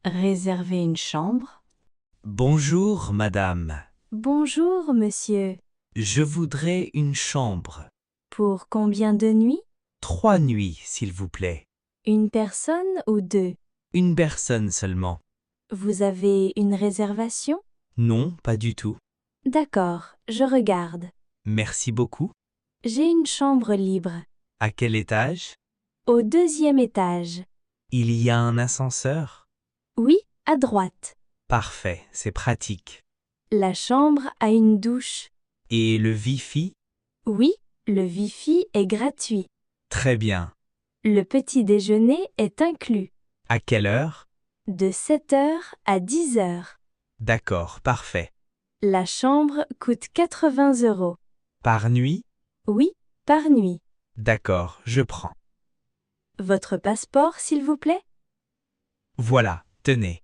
Réserver une chambre? Bonjour, madame. Bonjour, monsieur. Je voudrais une chambre. Pour combien de nuits? 3 nuits, s'il vous plaît. Une personne ou deux? Une personne seulement. Vous avez une réservation? Non, pas du tout. D'accord, je regarde. Merci beaucoup. J'ai une chambre libre. À quel étage? Au deuxième étage. Il y a un ascenseur? Oui, à droite. Parfait, c'est pratique. La chambre a une douche. Et le Wi-Fi? Oui, le Wi-Fi est gratuit. Très bien. Le petit déjeuner est inclus. À quelle heure? De 7 heures à 10 heures. D'accord, parfait. La chambre coûte 80 €. Par nuit? Oui, par nuit. D'accord, je prends. Votre passeport, s'il vous plaît? Voilà, tenez.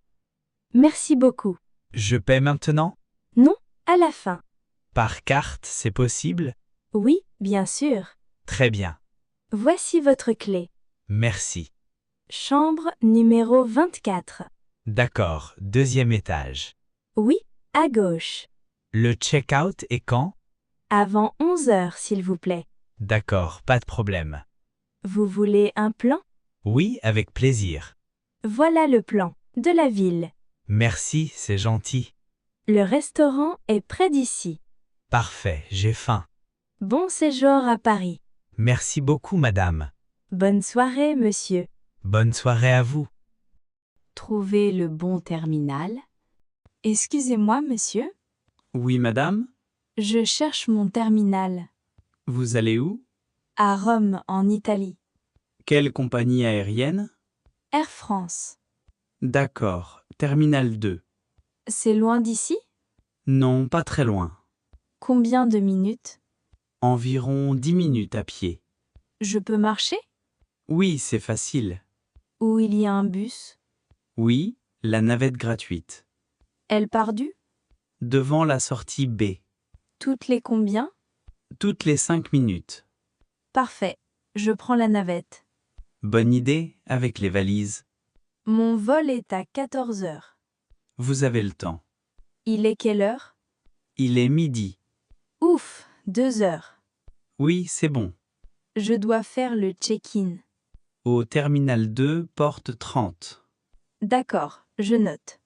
Merci beaucoup. Je paie maintenant? Non, à la fin. Par carte, c'est possible? Oui, bien sûr. Très bien. Voici votre clé. Merci. Chambre numéro 24. D'accord, deuxième étage. Oui, à gauche. Le check-out est quand? Avant 11 heures, s'il vous plaît. D'accord, pas de problème. Vous voulez un plan? Oui, avec plaisir. Voilà le plan de la ville. Merci, c'est gentil. Le restaurant est près d'ici. Parfait, j'ai faim. Bon séjour à Paris. Merci beaucoup, madame. Bonne soirée, monsieur. Bonne soirée à vous. Trouvez le bon terminal. Excusez-moi, monsieur. Oui, madame. Je cherche mon terminal. Vous allez où? À Rome, en Italie. Quelle compagnie aérienne? Air France. D'accord. Terminal 2. C'est loin d'ici? Non, pas très loin. Combien de minutes? Environ 10 minutes à pied. Je peux marcher? Oui, c'est facile. Ou il y a un bus? Oui, la navette gratuite. Elle part du? Devant la sortie B. Toutes les combien? Toutes les 5 minutes. Parfait. Je prends la navette. Bonne idée avec les valises. Mon vol est à 14 heures. Vous avez le temps. Il est quelle heure? Il est midi. Ouf, 2 heures. Oui, c'est bon. Je dois faire le check-in. Au terminal 2, porte 30. D'accord, je note.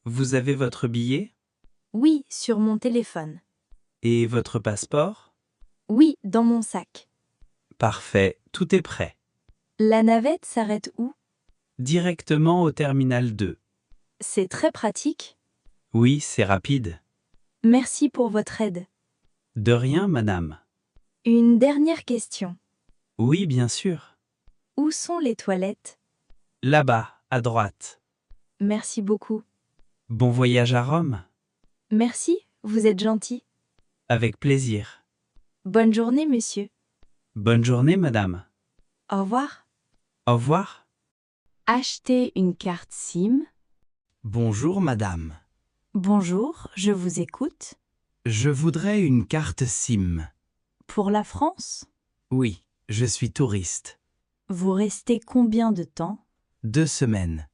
Vous avez votre billet? Oui, sur mon téléphone. Et votre passeport? Oui, dans mon sac. Parfait, tout est prêt. La navette s'arrête où? Directement au terminal 2. C'est très pratique. Oui, c'est rapide. Merci pour votre aide. De rien, madame. Une dernière question. Oui, bien sûr. Où sont les toilettes? Là-bas, à droite. Merci beaucoup. Bon voyage à Rome. Merci, vous êtes gentil. Avec plaisir. Bonne journée, monsieur. Bonne journée, madame. Au revoir. Au revoir. Acheter une carte SIM. Bonjour, madame. Bonjour, je vous écoute. Je voudrais une carte SIM. Pour la France? Oui, je suis touriste. Vous restez combien de temps? 2 semaines.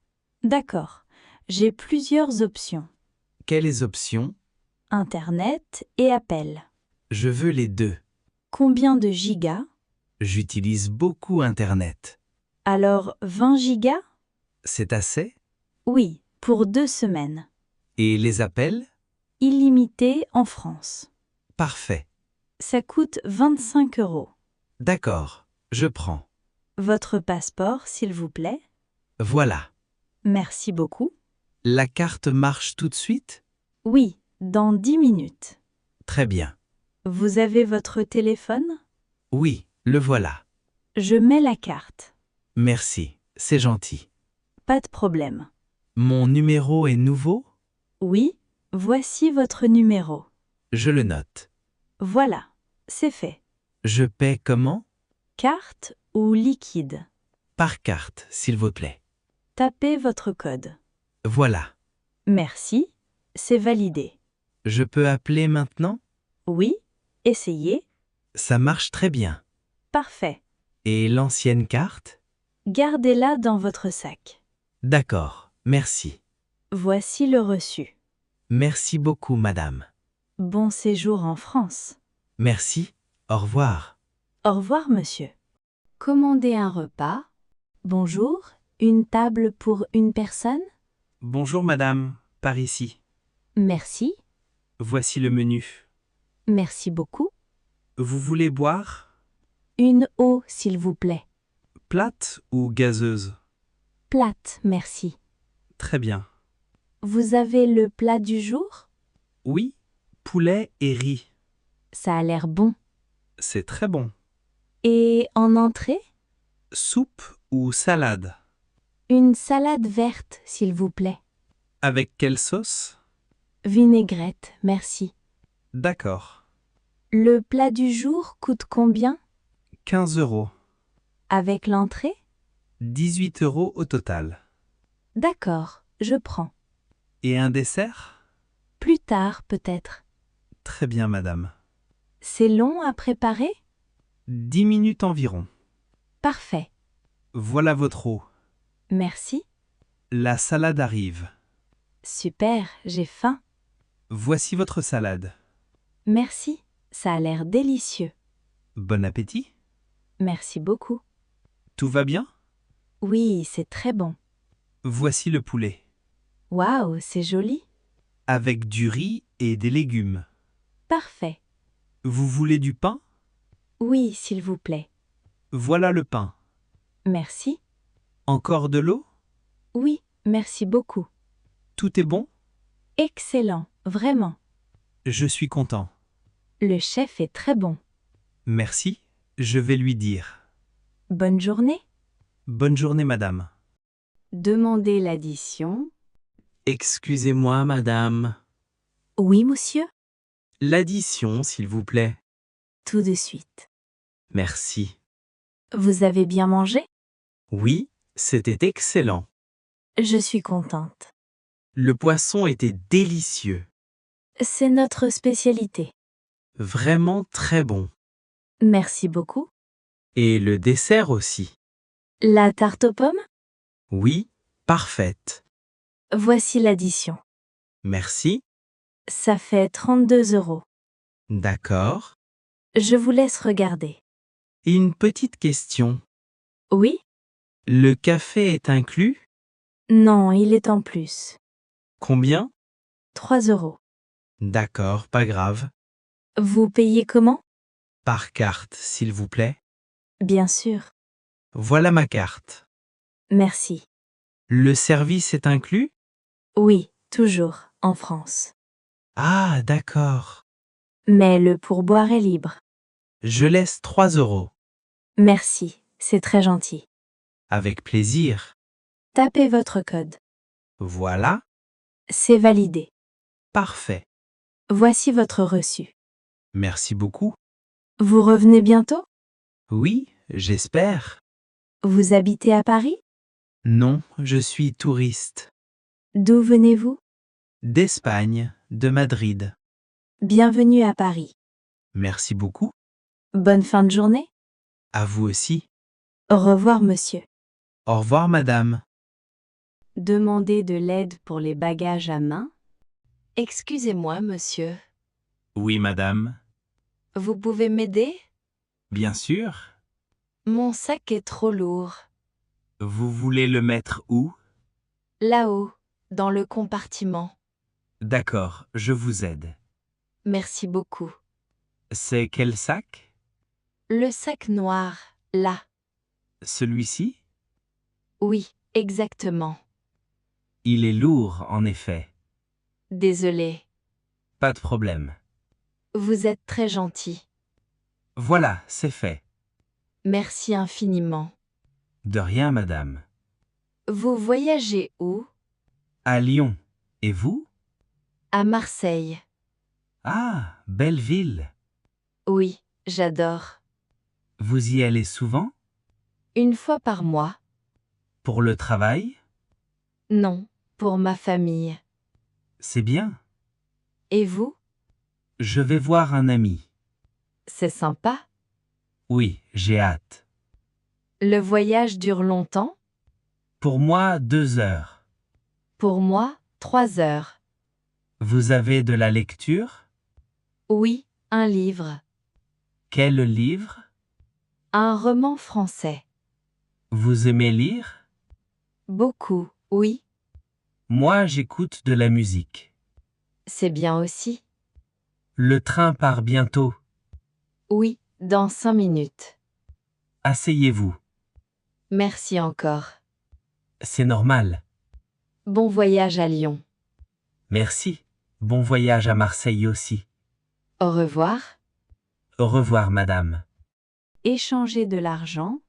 D'accord. J'ai plusieurs options. Quelles options? Internet et appel. Je veux les deux. Combien de gigas? J'utilise beaucoup Internet. Alors 20 gigas? C'est assez? Oui, pour 2 semaines. Et les appels? Illimité en France. Parfait. Ça coûte 25 €. D'accord, je prends. Votre passeport, s'il vous plaît. Voilà. Merci beaucoup. La carte marche tout de suite? Oui, dans 10 minutes. Très bien. Vous avez votre téléphone? Oui, le voilà. Je mets la carte. Merci, c'est gentil. Pas de problème. Mon numéro est nouveau? Oui, voici votre numéro. Je le note. Voilà, c'est fait. Je paie comment? Carte ou liquide? Par carte, s'il vous plaît. Tapez votre code. Voilà. Merci, c'est validé. Je peux appeler maintenant? Oui, essayez. Ça marche très bien. Parfait. Et l'ancienne carte? Gardez-la dans votre sac. D'accord, Merci. Voici le reçu. Merci beaucoup, madame. Bon séjour en France. Merci. Au revoir. Au revoir, monsieur. Commandez un repas. Bonjour, une table pour une personne? Bonjour madame, par ici. Merci. Voici le menu. Merci beaucoup. Vous voulez boire? Une eau, s'il vous plaît. Plate ou gazeuse? Plate, merci. Très bien. Vous avez le plat du jour? Oui, poulet et riz. Ça a l'air bon. C'est très bon. Et en entrée? Soupe ou salade? Une salade verte, s'il vous plaît. Avec quelle sauce? Vinaigrette, merci. D'accord. Le plat du jour coûte combien? 15 €. Avec l'entrée? 18 € au total. D'accord, je prends. Et un dessert? Plus tard, peut-être. Très bien madame. C'est long à préparer? 10 minutes environ. Parfait. Voilà votre eau. Merci. La salade arrive. Super, j'ai faim. Voici votre salade. Merci, ça a l'air délicieux. Bon appétit. Merci beaucoup. Tout va bien? Oui, c'est très bon. Voici le poulet. Waouh, c'est joli. Avec du riz et des légumes. Parfait. Vous voulez du pain? Oui, s'il vous plaît. Voilà le pain. Merci. Encore de l'eau? Oui, merci beaucoup. Tout est bon? Excellent, vraiment. Je suis content. Le chef est très bon. Merci, je vais lui dire. Bonne journée. Bonne journée madame. Demandez l'addition. Excusez-moi, madame. Oui, monsieur. L'addition, s'il vous plaît. Tout de suite. Merci. Vous avez bien mangé? Oui, c'était excellent. Je suis contente. Le poisson était délicieux. C'est notre spécialité. Vraiment très bon. Merci beaucoup. Et le dessert aussi. La tarte aux pommes? Oui, parfaite. Voici l'addition. Merci. Ça fait 32 €. D'accord. Je vous laisse regarder. Et une petite question. Oui? Le café est inclus? Non, il est en plus. Combien? 3 €. D'accord, pas grave. Vous payez comment? Par carte, s'il vous plaît. Bien sûr. Voilà ma carte. Merci. Le service est inclus? Oui, toujours, en France. Ah, d'accord. Mais le pourboire est libre. Je laisse 3 €. Merci, c'est très gentil. Avec plaisir. Tapez votre code. Voilà. C'est validé. Parfait. Voici votre reçu. Merci beaucoup. Vous revenez bientôt? Oui, j'espère. Vous habitez à Paris? Non, je suis touriste. D'où venez-vous? D'Espagne, de Madrid. Bienvenue à Paris. Merci beaucoup. Bonne fin de journée. À vous aussi. Au revoir, monsieur. Au revoir, madame. Demandez de l'aide pour les bagages à main. Excusez-moi, monsieur. Oui, madame. Vous pouvez m'aider? Bien sûr. Mon sac est trop lourd. Vous voulez le mettre où? Là-haut, dans le compartiment. D'accord, je vous aide. Merci beaucoup. C'est quel sac? Le sac noir, là. Celui-ci? Oui, exactement. Il est lourd, en effet. Désolé. Pas de problème. Vous êtes très gentil. Voilà, c'est fait. Merci infiniment. De rien, madame. Vous voyagez où? À Lyon. Et vous? À Marseille. Ah, belle ville. Oui, j'adore. Vous y allez souvent? Une fois par mois? Pour le travail? Non, pour ma famille. C'est bien. Et vous? Je vais voir un ami. C'est sympa. Oui, j'ai hâte. Le voyage dure longtemps? Pour moi, 2 heures. Pour moi, 3 heures. Vous avez de la lecture? Oui, un livre. Quel livre? Un roman français. Vous aimez lire? Beaucoup, oui. Moi, j'écoute de la musique. C'est bien aussi. Le train part bientôt. Oui, dans 5 minutes. Asseyez-vous. Merci encore. C'est normal. Bon voyage à Lyon. Merci. Bon voyage à Marseille aussi. Au revoir. Au revoir, madame. Échanger de l'argent.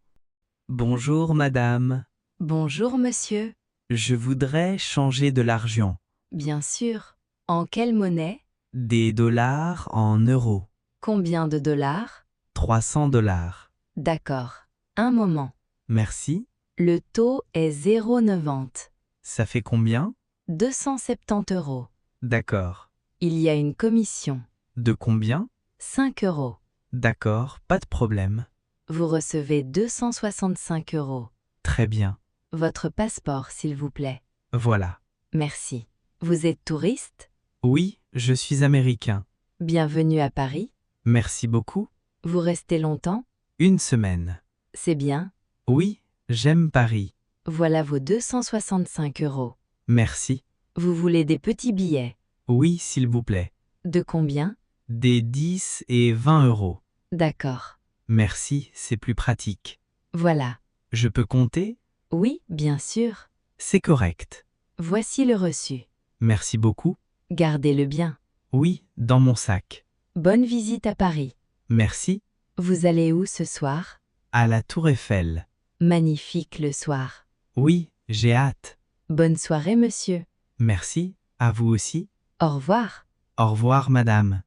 Bonjour madame. Bonjour monsieur. Je voudrais changer de l'argent. Bien sûr. En quelle monnaie? Des dollars en euros. Combien de dollars? 300 dollars. D'accord. Un moment. Merci. Le taux est 0,90. Ça fait combien? 270 euros. D'accord. Il y a une commission. De combien? 5 euros. D'accord, pas de problème. Vous recevez 265 euros. Très bien. Votre passeport, s'il vous plaît. Voilà. Merci. Vous êtes touriste? Oui, je suis américain. Bienvenue à Paris. Merci beaucoup. Vous restez longtemps? 1 semaine. C'est bien. Oui, j'aime Paris. Voilà vos 265 euros. Merci. Vous voulez des petits billets? Oui, s'il vous plaît. De combien? Des 10 et 20 euros. D'accord. Merci, c'est plus pratique. Voilà. Je peux compter? Oui, bien sûr. C'est correct. Voici le reçu. Merci beaucoup. Gardez-le bien. Oui, dans mon sac. Bonne visite à Paris. Merci. Vous allez où ce soir? À la Tour Eiffel. Magnifique le soir. Oui, j'ai hâte. Bonne soirée, monsieur. Merci, à vous aussi. Au revoir. Au revoir, madame.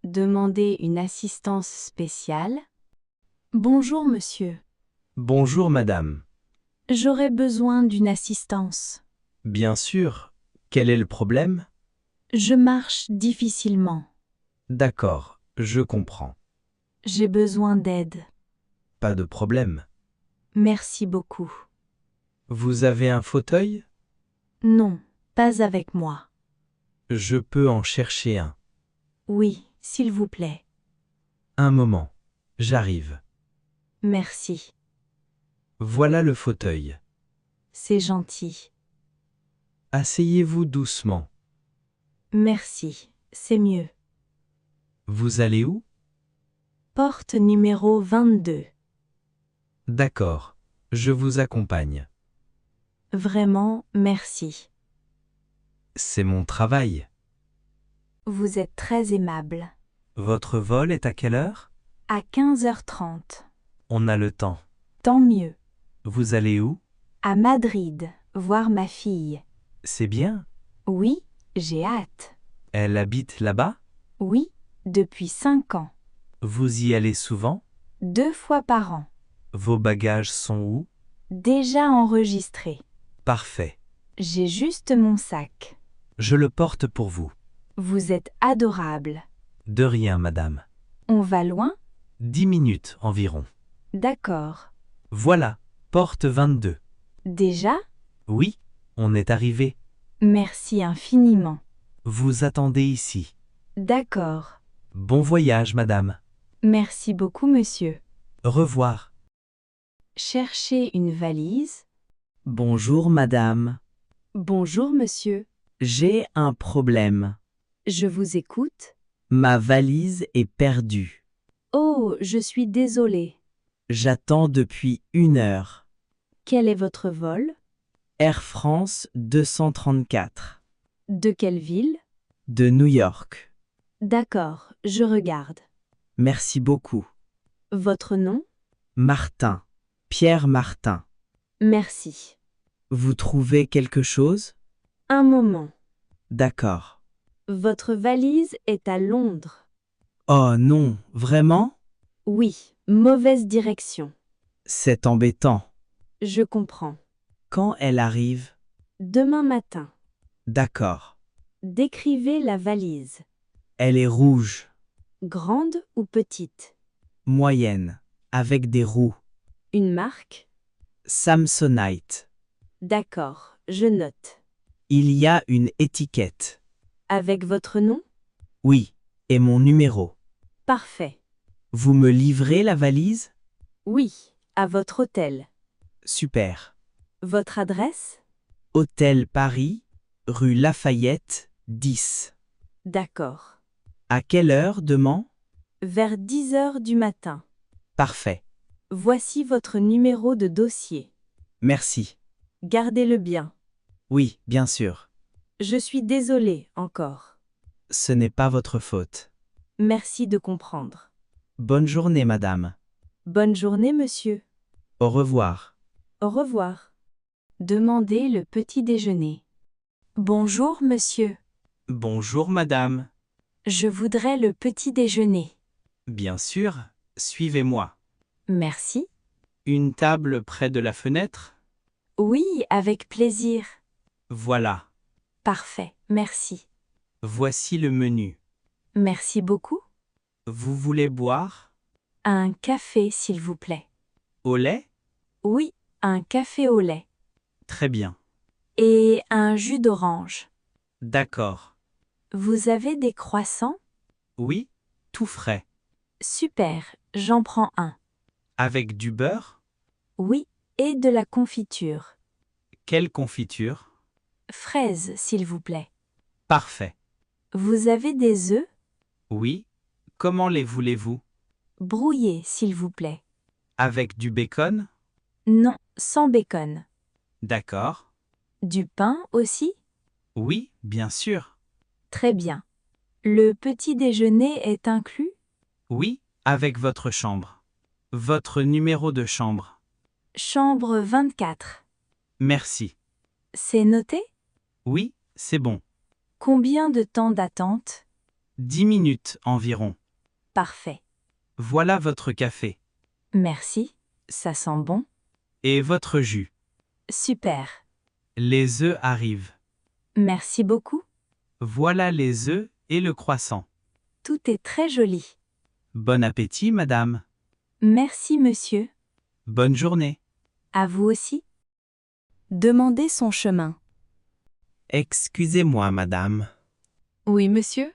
Demandez une assistance spéciale. Bonjour, monsieur. Bonjour madame. J'aurais besoin d'une assistance. Bien sûr. Quel est le problème? Je marche difficilement. D'accord, je comprends. J'ai besoin d'aide. Pas de problème. Merci beaucoup. Vous avez un fauteuil? Non, pas avec moi. Je peux en chercher un. Oui, s'il vous plaît. Un moment. J'arrive. Merci. Voilà le fauteuil. C'est gentil. Asseyez-vous doucement. Merci, c'est mieux. Vous allez où? Porte numéro 22. D'accord, je vous accompagne. Vraiment, merci. C'est mon travail. Vous êtes très aimable. Votre vol est à quelle heure? À 15h30. On a le temps. Tant mieux. Vous allez où? À Madrid, voir ma fille. C'est bien. Oui, j'ai hâte. Elle habite là-bas? Oui, depuis 5 ans. Vous y allez souvent? 2 fois par an. Vos bagages sont où? Déjà enregistré. Parfait. J'ai juste mon sac. Je le porte pour vous. Vous êtes adorable. De rien, madame. On va loin? 10 minutes environ. D'accord. Voilà, porte 22. Déjà? Oui, on est arrivé. Merci infiniment. Vous attendez ici. D'accord. Bon voyage, madame. Merci beaucoup, monsieur. Au revoir. Cherchez une valise. Bonjour, madame. Bonjour, monsieur. J'ai un problème. Je vous écoute. Ma valise est perdue. Oh, je suis désolée. J'attends depuis 1 heure. Quel est votre vol? Air France 234. De quelle ville? De New York. D'accord, je regarde. Merci beaucoup. Votre nom? Martin. Pierre Martin. Merci. Vous trouvez quelque chose? Un moment. D'accord. Votre valise est à Londres. Oh non, vraiment? Oui, mauvaise direction. C'est embêtant. Je comprends. Quand elle arrive? Demain matin. D'accord. Décrivez la valise. Elle est rouge, Grande ou petite? moyenne, avec des roues. Une marque? Samsonite. D'accord, je note. Il y a une étiquette. Avec votre nom? Oui, et mon numéro. Parfait. Vous me livrez la valise? Oui, à votre hôtel. Super. Votre adresse? Hôtel Paris, rue Lafayette, 10. D'accord. À quelle heure demain? Vers 10 heures du matin. Parfait. Voici votre numéro de dossier. Merci. Gardez-le bien. Oui, bien sûr. Je suis désolée encore. Ce n'est pas votre faute. Merci de comprendre. Bonne journée, madame. Bonne journée, monsieur. Au revoir. Au revoir. Demandez le petit déjeuner. Bonjour, monsieur. Bonjour, madame. Je voudrais le petit déjeuner. Bien sûr, suivez-moi. Merci. Une table près de la fenêtre? Oui, avec plaisir. Voilà. Parfait, merci. Voici le menu. Merci beaucoup. Vous voulez boire? Un café, s'il vous plaît. Au lait? Oui, un café au lait. Très bien. Et un jus d'orange. D'accord. Vous avez des croissants? Oui, tout frais. Super, j'en prends un. Avec du beurre? Oui, et de la confiture. Quelle confiture? Fraises, s'il vous plaît. Parfait. Vous avez des œufs? Oui. Comment les voulez-vous? Brouillés, s'il vous plaît. Avec du bacon? Non, sans bacon. D'accord. Du pain aussi? Oui, bien sûr. Très bien. Le petit déjeuner est inclus? Oui, avec votre chambre. Votre numéro de chambre. Chambre 24. Merci. C'est noté? Oui, c'est bon. Combien de temps d'attente? 10 minutes environ. Parfait. Voilà votre café. Merci. Ça sent bon. Et votre jus. Super. Les œufs arrivent. Merci beaucoup. Voilà les œufs et le croissant. Tout est très joli. Bon appétit, madame. Merci, monsieur. Bonne journée. À vous aussi. Demandez son chemin. Excusez-moi, madame. Oui, monsieur.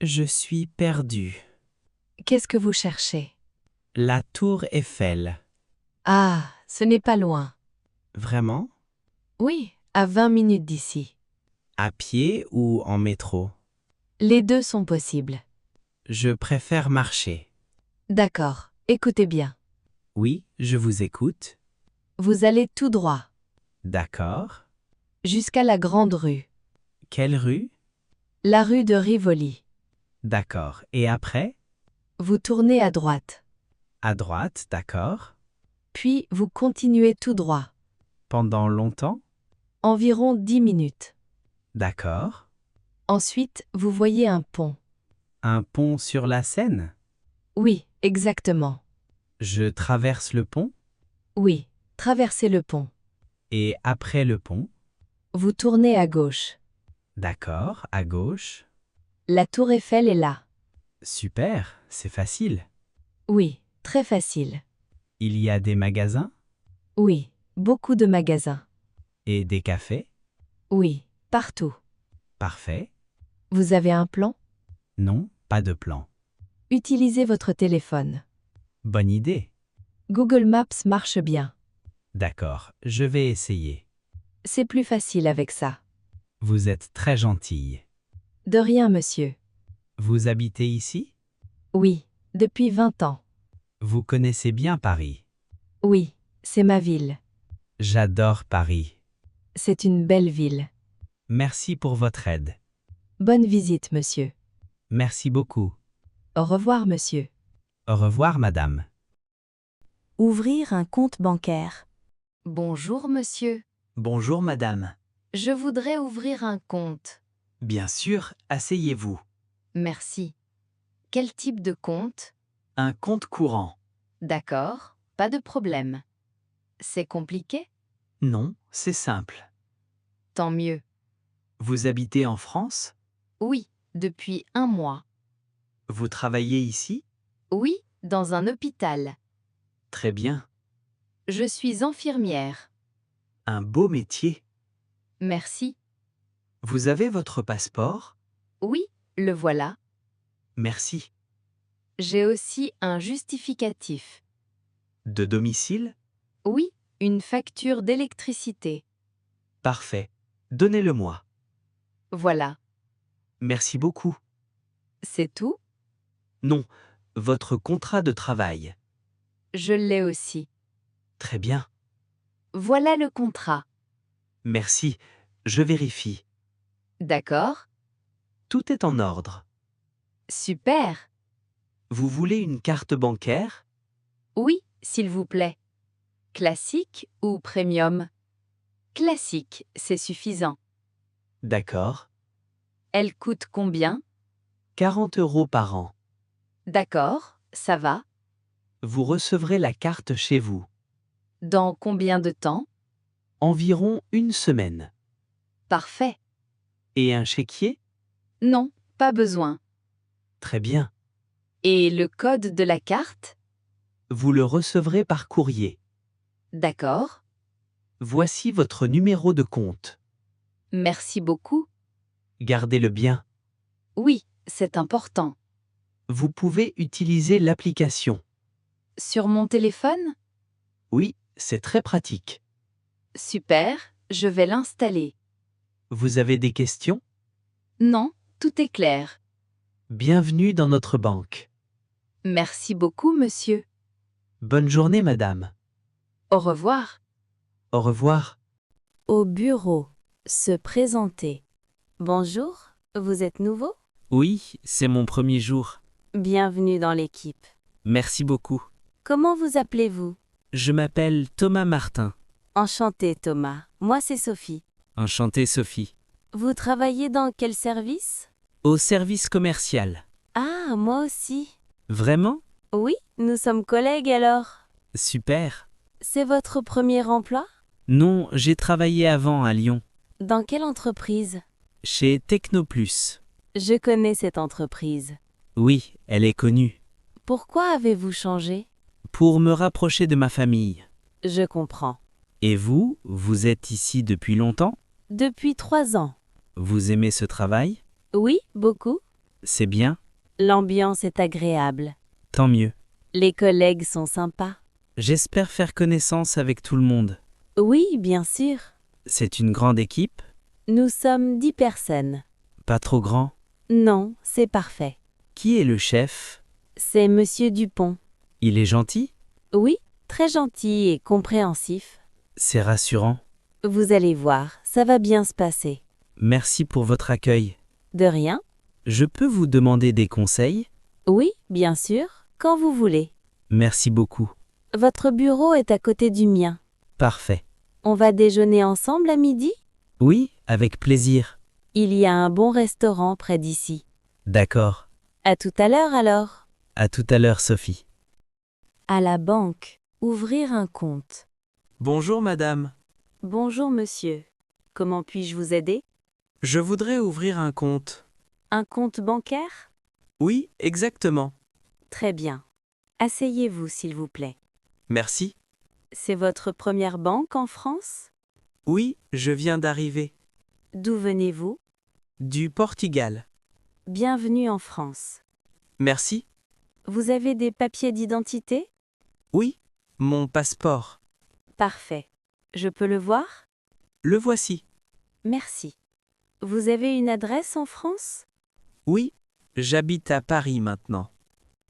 Je suis perdu. Qu'est-ce que vous cherchez? La tour Eiffel. Ah, ce n'est pas loin. Vraiment? Oui, à 20 minutes d'ici. À pied ou en métro? Les deux sont possibles. Je préfère marcher. D'accord, écoutez bien. Oui, je vous écoute. Vous allez tout droit, D'accord. jusqu'à la grande rue. Quelle rue? La rue de Rivoli. D'accord. Et après? Vous tournez à droite. À droite, d'accord. Puis vous continuez tout droit. Pendant longtemps? Environ 10 minutes. D'accord. Ensuite, vous voyez un pont. Un pont sur la Seine? Oui, exactement. Je traverse le pont? Oui, traversez le pont. Et après le pont? Vous tournez à gauche. D'accord, à gauche. La tour Eiffel est là. Super, c'est facile. Oui, très facile. Il y a des magasins? Oui, beaucoup de magasins. Et des cafés? Oui, partout. Parfait. Vous avez un plan? Non, pas de plan. Utilisez votre téléphone. Bonne idée. Google Maps marche bien. D'accord, je vais essayer. C'est plus facile avec ça. Vous êtes très gentille. De rien, monsieur. Vous habitez ici? Oui, depuis 20 ans. Vous connaissez bien Paris. Oui, c'est ma ville. J'adore Paris. C'est une belle ville. Merci pour votre aide. Bonne visite, monsieur. Merci beaucoup. Au revoir, monsieur. Au revoir, madame. Ouvrir un compte bancaire. Bonjour, monsieur. Bonjour, madame. Je voudrais ouvrir un compte. Bien sûr, asseyez-vous. Merci. Quel type de compte? Un compte courant. D'accord, pas de problème. C'est compliqué? Non, c'est simple. Tant mieux. Vous habitez en France? Oui, depuis 1 mois. Vous travaillez ici? Oui, dans un hôpital. Très bien. Je suis infirmière. Un beau métier. Merci. Vous avez votre passeport? Oui, le voilà. Merci. J'ai aussi un justificatif. De domicile? Oui, une facture d'électricité. Parfait. Donnez-le-moi. Voilà. Merci beaucoup. C'est tout? Non, votre contrat de travail. Je l'ai aussi. Très bien. Voilà le contrat. Merci. Je vérifie. D'accord? Tout est en ordre. Super. Vous voulez une carte bancaire? Oui, s'il vous plaît. Classique ou premium? Classique, c'est suffisant. D'accord. Elle coûte combien? 40 € par an. D'accord, ça va. Vous recevrez la carte chez vous. Dans combien de temps? Environ une semaine. Parfait. Et un chéquier? Non, pas besoin. Très bien. Et le code de la carte? Vous le recevrez par courrier. D'accord. Voici votre numéro de compte. Merci beaucoup. Gardez-le bien. Oui, c'est important. Vous pouvez utiliser l'application. Sur mon téléphone? Oui, c'est très pratique. Super, je vais l'installer. Vous avez des questions? Non, tout est clair. Bienvenue dans notre banque. Merci beaucoup, monsieur. Bonne journée, madame. Au revoir. Au revoir. Au bureau. Se présenter. Bonjour, vous êtes nouveau? Oui, c'est mon premier jour. Bienvenue dans l'équipe. Merci beaucoup. Comment vous appelez-vous? Je m'appelle Thomas Martin. Enchanté, Thomas. Moi, c'est Sophie. Enchanté, Sophie. Vous travaillez dans quel service? Au service commercial. Ah, moi aussi. Vraiment? Oui, nous sommes collègues alors. Super. C'est votre premier emploi? Non, j'ai travaillé avant à Lyon, Dans quelle entreprise? chez Technoplus. Je connais cette entreprise. Oui, elle est connue. Pourquoi avez-vous changé? Pour me rapprocher de ma famille. Je comprends. Et vous, vous êtes ici depuis longtemps? Depuis 3 ans. Vous aimez ce travail? Oui, beaucoup. C'est bien? L'ambiance est agréable. Tant mieux. Les collègues sont sympas. J'espère faire connaissance avec tout le monde. Oui, bien sûr. C'est une grande équipe? Nous sommes 10 personnes. Pas trop grand? Non, c'est parfait. Qui est le chef? C'est Monsieur Dupont. Il est gentil? Oui, très gentil et compréhensif. C'est rassurant. Vous allez voir, ça va bien se passer. Merci pour votre accueil. De rien? Je peux vous demander des conseils? Oui, bien sûr, quand vous voulez. Merci beaucoup. Votre bureau est à côté du mien. Parfait. On va déjeuner ensemble à midi? Oui, avec plaisir. Il y a un bon restaurant près d'ici. D'accord. À tout à l'heure alors. À tout à l'heure, Sophie. À la banque. Ouvrir un compte. Bonjour, madame. Bonjour monsieur. Comment puis-je vous aider? Je voudrais ouvrir un compte. Un compte bancaire? Oui, exactement. Très bien. Asseyez-vous s'il vous plaît. Merci. C'est votre première banque en France? Oui, je viens d'arriver. D'où venez-vous? Du Portugal. Bienvenue en France. Merci. Vous avez des papiers d'identité? Oui, mon passeport. Parfait. Je peux le voir? Le voici. Merci. Vous avez une adresse en France? Oui, j'habite à Paris maintenant.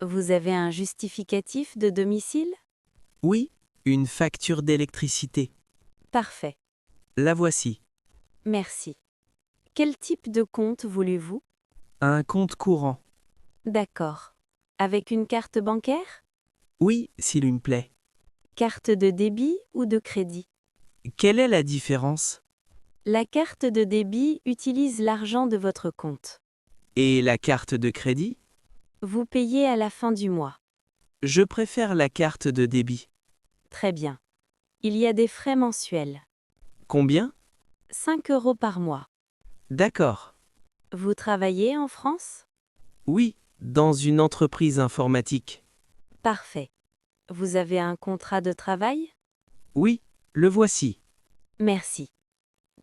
Vous avez un justificatif de domicile? Oui, une facture d'électricité. Parfait. La voici. Merci. Quel type de compte voulez-vous? Un compte courant. D'accord. Avec une carte bancaire? Oui, s'il vous plaît. Carte de débit ou de crédit? Quelle est la différence? La carte de débit utilise l'argent de votre compte. Et la carte de crédit? Vous payez à la fin du mois. Je préfère la carte de débit. Très bien. Il y a des frais mensuels. Combien? 5 € par mois. D'accord. Vous travaillez en France? Oui, dans une entreprise informatique. Parfait. Vous avez un contrat de travail? Oui, le voici. Merci.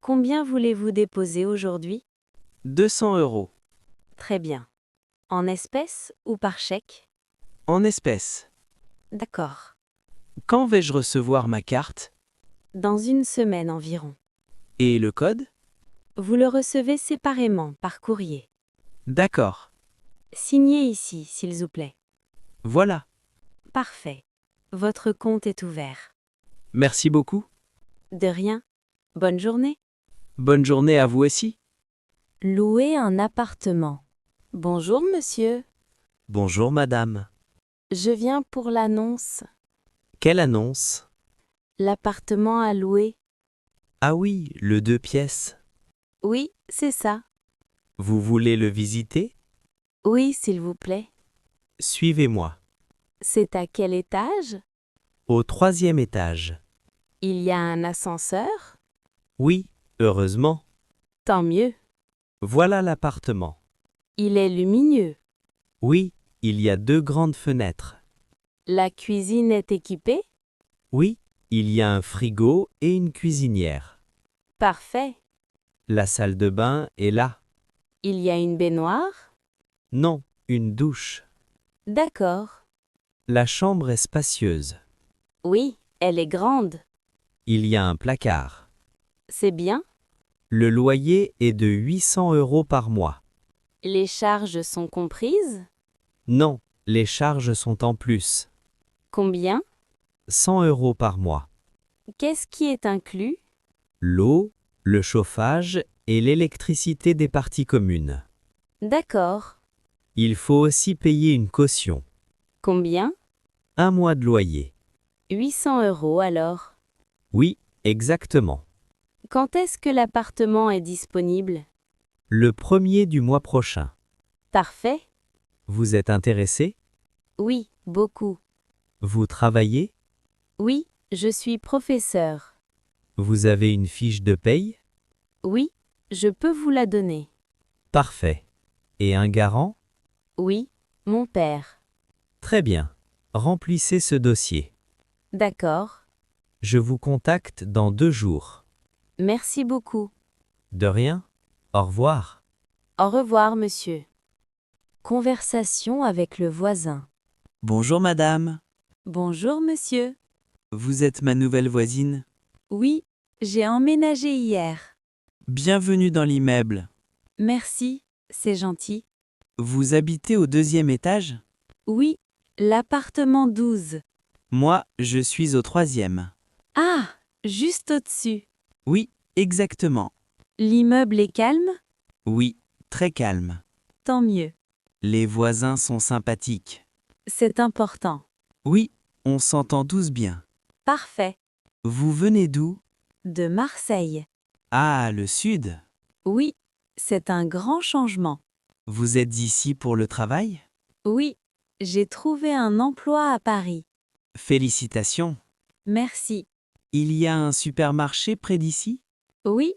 Combien voulez-vous déposer aujourd'hui? 200 euros. Très bien. En espèces ou par chèque? En espèces. D'accord. Quand vais-je recevoir ma carte? Dans une semaine environ. Et le code? Vous le recevez séparément par courrier. D'accord. Signez ici, s'il vous plaît. Voilà. Parfait. Votre compte est ouvert. Merci beaucoup. De rien. Bonne journée. Bonne journée à vous aussi. Louer un appartement. Bonjour, monsieur. Bonjour madame. Je viens pour l'annonce. Quelle annonce? L'appartement à louer. Ah oui, le 2 pièces. Oui, c'est ça. Vous voulez le visiter? Oui, s'il vous plaît. Suivez-moi. C'est à quel étage? Au 3e étage. Il y a un ascenseur? Oui, heureusement. Tant mieux. Voilà l'appartement. Il est lumineux. Oui, il y a 2 grandes fenêtres. La cuisine est équipée? Oui, il y a un frigo et une cuisinière. Parfait. La salle de bain est là. Il y a une baignoire? Non, une douche. D'accord. La chambre est spacieuse. Oui, elle est grande. Il y a un placard. C'est bien. Le loyer est de 800 euros par mois. Les charges sont comprises? Non, les charges sont en plus. Combien? 100 euros par mois. Qu'est-ce qui est inclus? L'eau, le chauffage et l'électricité des parties communes. D'accord. Il faut aussi payer une caution. Combien? 1 mois de loyer. 800 euros alors. Oui, exactement. Quand est-ce que l'appartement est disponible? Le 1er du mois prochain. Parfait. Vous êtes intéressé? Oui, beaucoup. Vous travaillez? Oui, je suis professeur. Vous avez une fiche de paye? Oui, je peux vous la donner. Parfait. Et un garant? Oui, mon père. Très bien. Remplissez ce dossier. D'accord. Je vous contacte dans 2 jours. Merci beaucoup. De rien. Au revoir. Au revoir, monsieur. Conversation avec le voisin. Bonjour madame. Bonjour, monsieur. Vous êtes ma nouvelle voisine. Oui, j'ai emménagé hier. Bienvenue dans l'immeuble. Merci, c'est gentil. Vous habitez au 2e étage? Oui, l'appartement 12. Moi, je suis au 3e. Ah, juste au-dessus. Oui, exactement. L'immeuble est calme? Oui, très calme. Tant mieux. Les voisins sont sympathiques. C'est important. Oui, on s'entend tous bien. Parfait. Vous venez d'où? De Marseille. Ah, le sud. Oui, c'est un grand changement. Vous êtes ici pour le travail? Oui, j'ai trouvé un emploi à Paris. Félicitations. Merci. Il y a un supermarché près d'ici? Oui,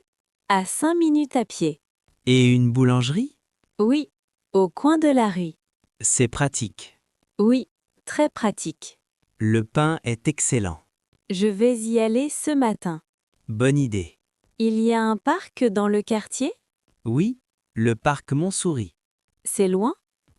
à 5 minutes à pied. Et une boulangerie? Oui, au coin de la rue. C'est pratique. Oui, très pratique. Le pain est excellent. Je vais y aller ce matin. Bonne idée. Il y a un parc dans le quartier? Oui, le parc Montsouris. C'est loin?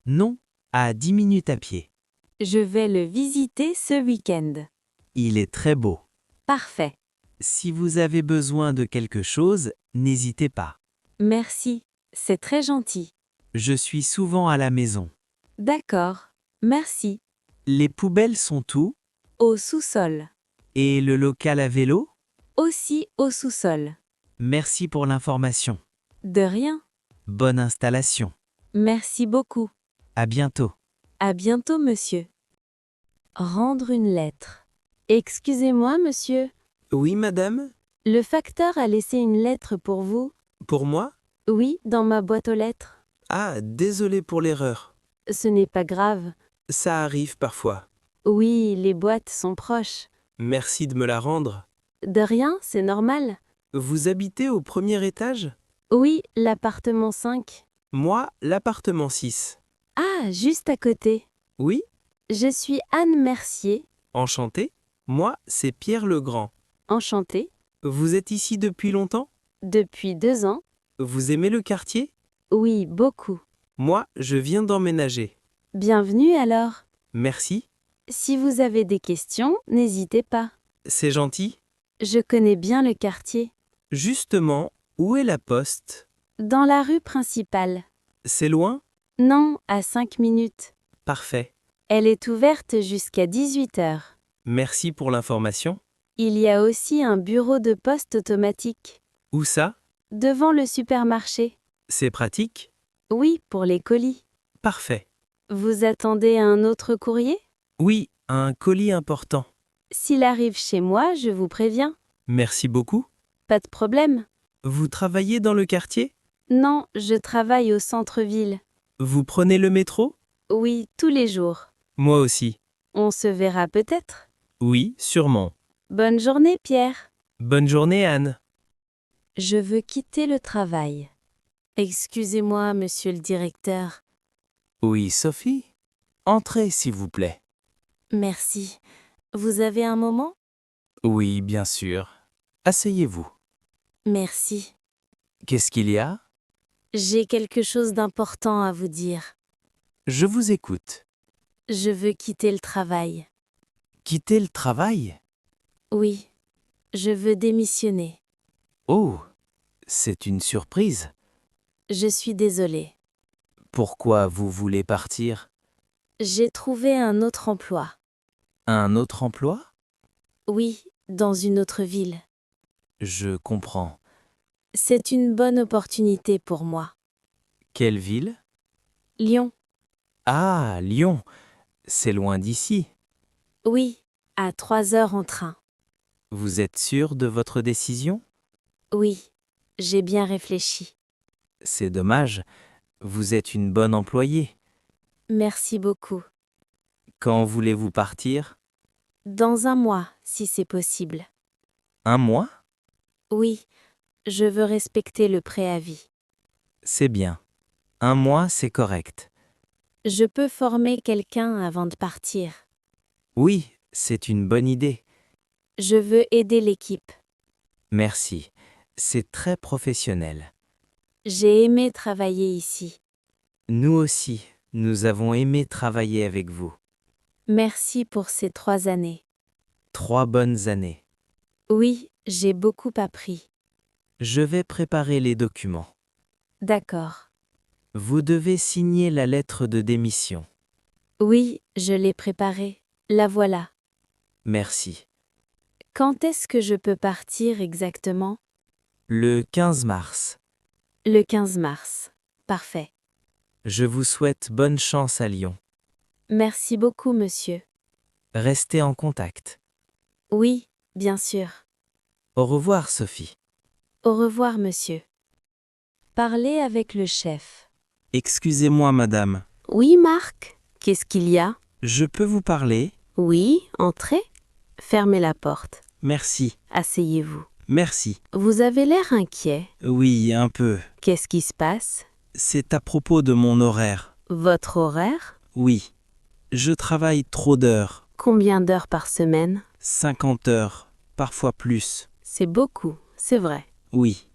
Non, à 10 minutes à pied. Je vais le visiter ce week-end. Il est très beau. Parfait. Si vous avez besoin de quelque chose, n'hésitez pas. Merci, c'est très gentil. Je suis souvent à la maison. D'accord, merci. Les poubelles sont où? Au sous-sol. Et le local à vélo? Aussi au sous-sol. Merci pour l'information. De rien. Bonne installation. Merci beaucoup. À bientôt. À bientôt, monsieur. Rendre une lettre. Excusez-moi, monsieur. Oui, madame? Le facteur a laissé une lettre pour vous. Pour moi? Oui, dans ma boîte aux lettres. Ah, désolé pour l'erreur. Ce n'est pas grave. Ça arrive parfois. Oui, les boîtes sont proches. Merci de me la rendre. De rien, c'est normal. Vous habitez au 1er étage? Oui, l'appartement 5. Moi, l'appartement 6. Ah, juste à côté. Oui? Je suis Anne Mercier. Enchanté? Moi, c'est Pierre Legrand. Enchantée. Vous êtes ici depuis longtemps? Depuis 2 ans? Vous aimez le quartier? Oui, beaucoup. Moi, je viens d'emménager. Bienvenue alors. Merci. Si vous avez des questions, n'hésitez pas. C'est gentil. Je connais bien le quartier. Justement, où est la poste? Dans la rue principale. C'est loin? Non, à 5 minutes. Parfait. Elle est ouverte jusqu'à 18 heures. Merci pour l'information. Il y a aussi un bureau de poste automatique. Où ça? Devant le supermarché. C'est pratique? Oui, pour les colis. Parfait. Vous attendez un autre courrier? Oui, un colis important. S'il arrive chez moi, je vous préviens. Merci beaucoup. Pas de problème. Vous travaillez dans le quartier? Non, je travaille au centre-ville. Vous prenez le métro? Oui, tous les jours. Moi aussi. On se verra peut-être? Oui, sûrement. Bonne journée, Pierre. Bonne journée, Anne. Je veux quitter le travail. Excusez-moi, monsieur le directeur. Oui, Sophie? Entrez, s'il vous plaît. Merci. Vous avez un moment? Oui, bien sûr. Asseyez-vous. Merci. Qu'est-ce qu'il y a? J'ai quelque chose d'important à vous dire. Je vous écoute. Je veux quitter le travail. Quitter le travail? Oui. Je veux démissionner. Oh, c'est une surprise. Je suis désolée. Pourquoi vous voulez partir? J'ai trouvé un autre emploi. Un autre emploi? Oui, dans une autre ville. Je comprends. C'est une bonne opportunité pour moi. Quelle ville? Lyon. Ah, Lyon. C'est loin d'ici. Oui, à 3 heures en train. Vous êtes sûr de votre décision? Oui, j'ai bien réfléchi. C'est dommage. Vous êtes une bonne employée. Merci beaucoup. Quand voulez-vous partir? Dans 1 mois, si c'est possible. 1 mois? Oui, je veux respecter le préavis. C'est bien. 1 mois, c'est correct. Je peux former quelqu'un avant de partir. Oui, c'est une bonne idée. Je veux aider l'équipe. Merci. C'est très professionnel. J'ai aimé travailler ici. Nous aussi, nous avons aimé travailler avec vous. Merci pour ces 3 années. 3 bonnes années. Oui, j'ai beaucoup appris. Je vais préparer les documents. D'accord. Vous devez signer la lettre de démission. Oui, je l'ai préparée. La voilà. Merci. Quand est-ce que je peux partir exactement? Le 15 mars. Le 15 mars. Parfait. Je vous souhaite bonne chance à Lyon. Merci beaucoup, monsieur. Restez en contact. Oui, bien sûr. Au revoir, Sophie. Au revoir, monsieur. Parlez avec le chef. Excusez-moi, madame. Oui, Marc. Qu'est-ce qu'il y a? Je peux vous parler? Oui, entrez. Fermez la porte. Merci. Asseyez-vous. Merci. Vous avez l'air inquiet. Oui, un peu. Qu'est-ce qui se passe? C'est à propos de mon horaire. Votre horaire? Oui. Je travaille trop d'heures. Combien d'heures par semaine? 50 heures, parfois plus. C'est beaucoup, c'est vrai. Oui.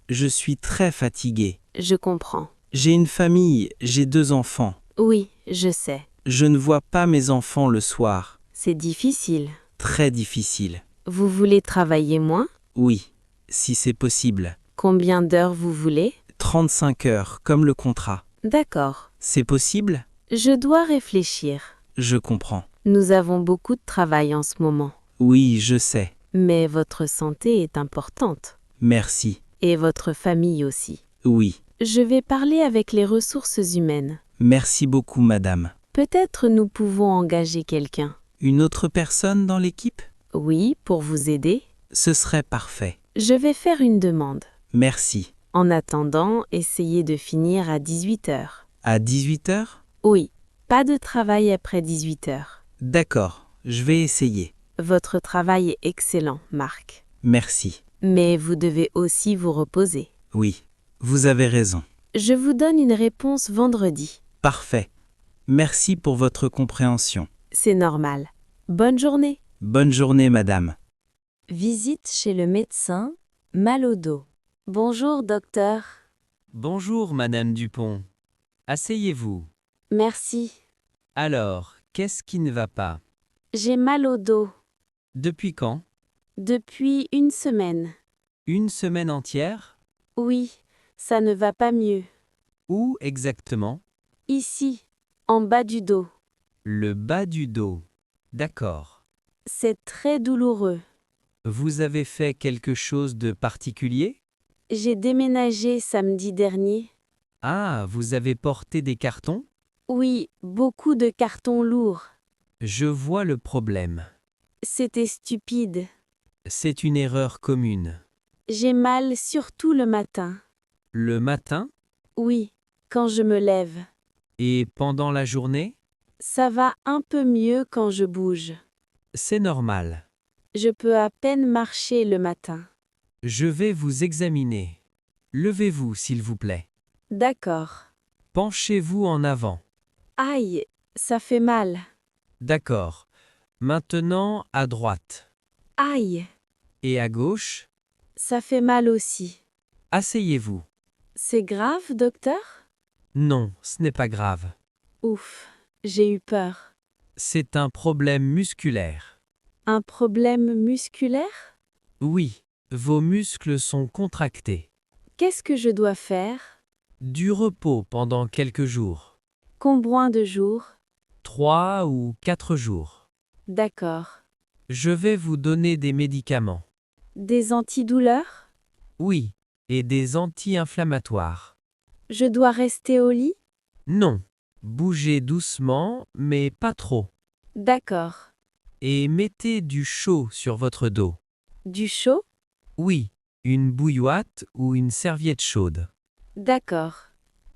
Je suis très fatigué. Je comprends. J'ai une famille, j'ai 2 enfants. Oui, je sais. Je ne vois pas mes enfants le soir. C'est difficile. Très difficile. Vous voulez travailler moins? Oui, si c'est possible. Combien d'heures vous voulez? 35 heures, comme le contrat. D'accord. C'est possible? Je dois réfléchir. Je comprends. Nous avons beaucoup de travail en ce moment. Oui, je sais. Mais votre santé est importante. Merci. Et votre famille aussi. Oui. Je vais parler avec les ressources humaines. Merci beaucoup, madame. Peut-être nous pouvons engager quelqu'un. Une autre personne dans l'équipe? Oui, pour vous aider. Ce serait parfait. Je vais faire une demande. Merci. En attendant, essayez de finir à 18 heures. À 18 heures? Oui, pas de travail après 18 heures. D'accord, je vais essayer. Votre travail est excellent, Marc. Merci. Mais vous devez aussi vous reposer. Oui, vous avez raison. Je vous donne une réponse vendredi. Parfait. Merci pour votre compréhension. C'est normal. Bonne journée. Bonne journée, madame. Visite chez le médecin, mal au dos. Bonjour, docteur. Bonjour, Madame Dupont. Asseyez-vous. Merci. Alors, qu'est-ce qui ne va pas? J'ai mal au dos. Depuis quand? Depuis une semaine. Une semaine entière? Oui, ça ne va pas mieux. Où exactement? Ici, en bas du dos. Le bas du dos. D'accord. C'est très douloureux. Vous avez fait quelque chose de particulier? J'ai déménagé samedi dernier. Ah, vous avez porté des cartons? Oui, beaucoup de cartons lourds. Je vois le problème. C'était stupide. C'est une erreur commune. J'ai mal surtout le matin. Le matin? Oui, quand je me lève. Et pendant la journée? Ça va un peu mieux quand je bouge. C'est normal. Je peux à peine marcher le matin. Je vais vous examiner. Levez-vous, s'il vous plaît. D'accord. Penchez-vous en avant. Aïe, ça fait mal. D'accord. Maintenant, à droite. Aïe, Et à gauche? ça fait mal aussi. Asseyez-vous. C'est grave, docteur? Non, ce n'est pas grave. Ouf, j'ai eu peur. C'est un problème musculaire. Un problème musculaire? Oui, vos muscles sont contractés. Qu'est-ce que je dois faire? Du repos pendant quelques jours. Combien de jours? 3 ou 4 jours. D'accord. Je vais vous donner des médicaments. Des antidouleurs? Oui, et des anti-inflammatoires. Je dois rester au lit? Non. Bougez doucement, mais pas trop. D'accord. Et mettez du chaud sur votre dos. Du chaud? Oui, une bouillotte ou une serviette chaude. D'accord.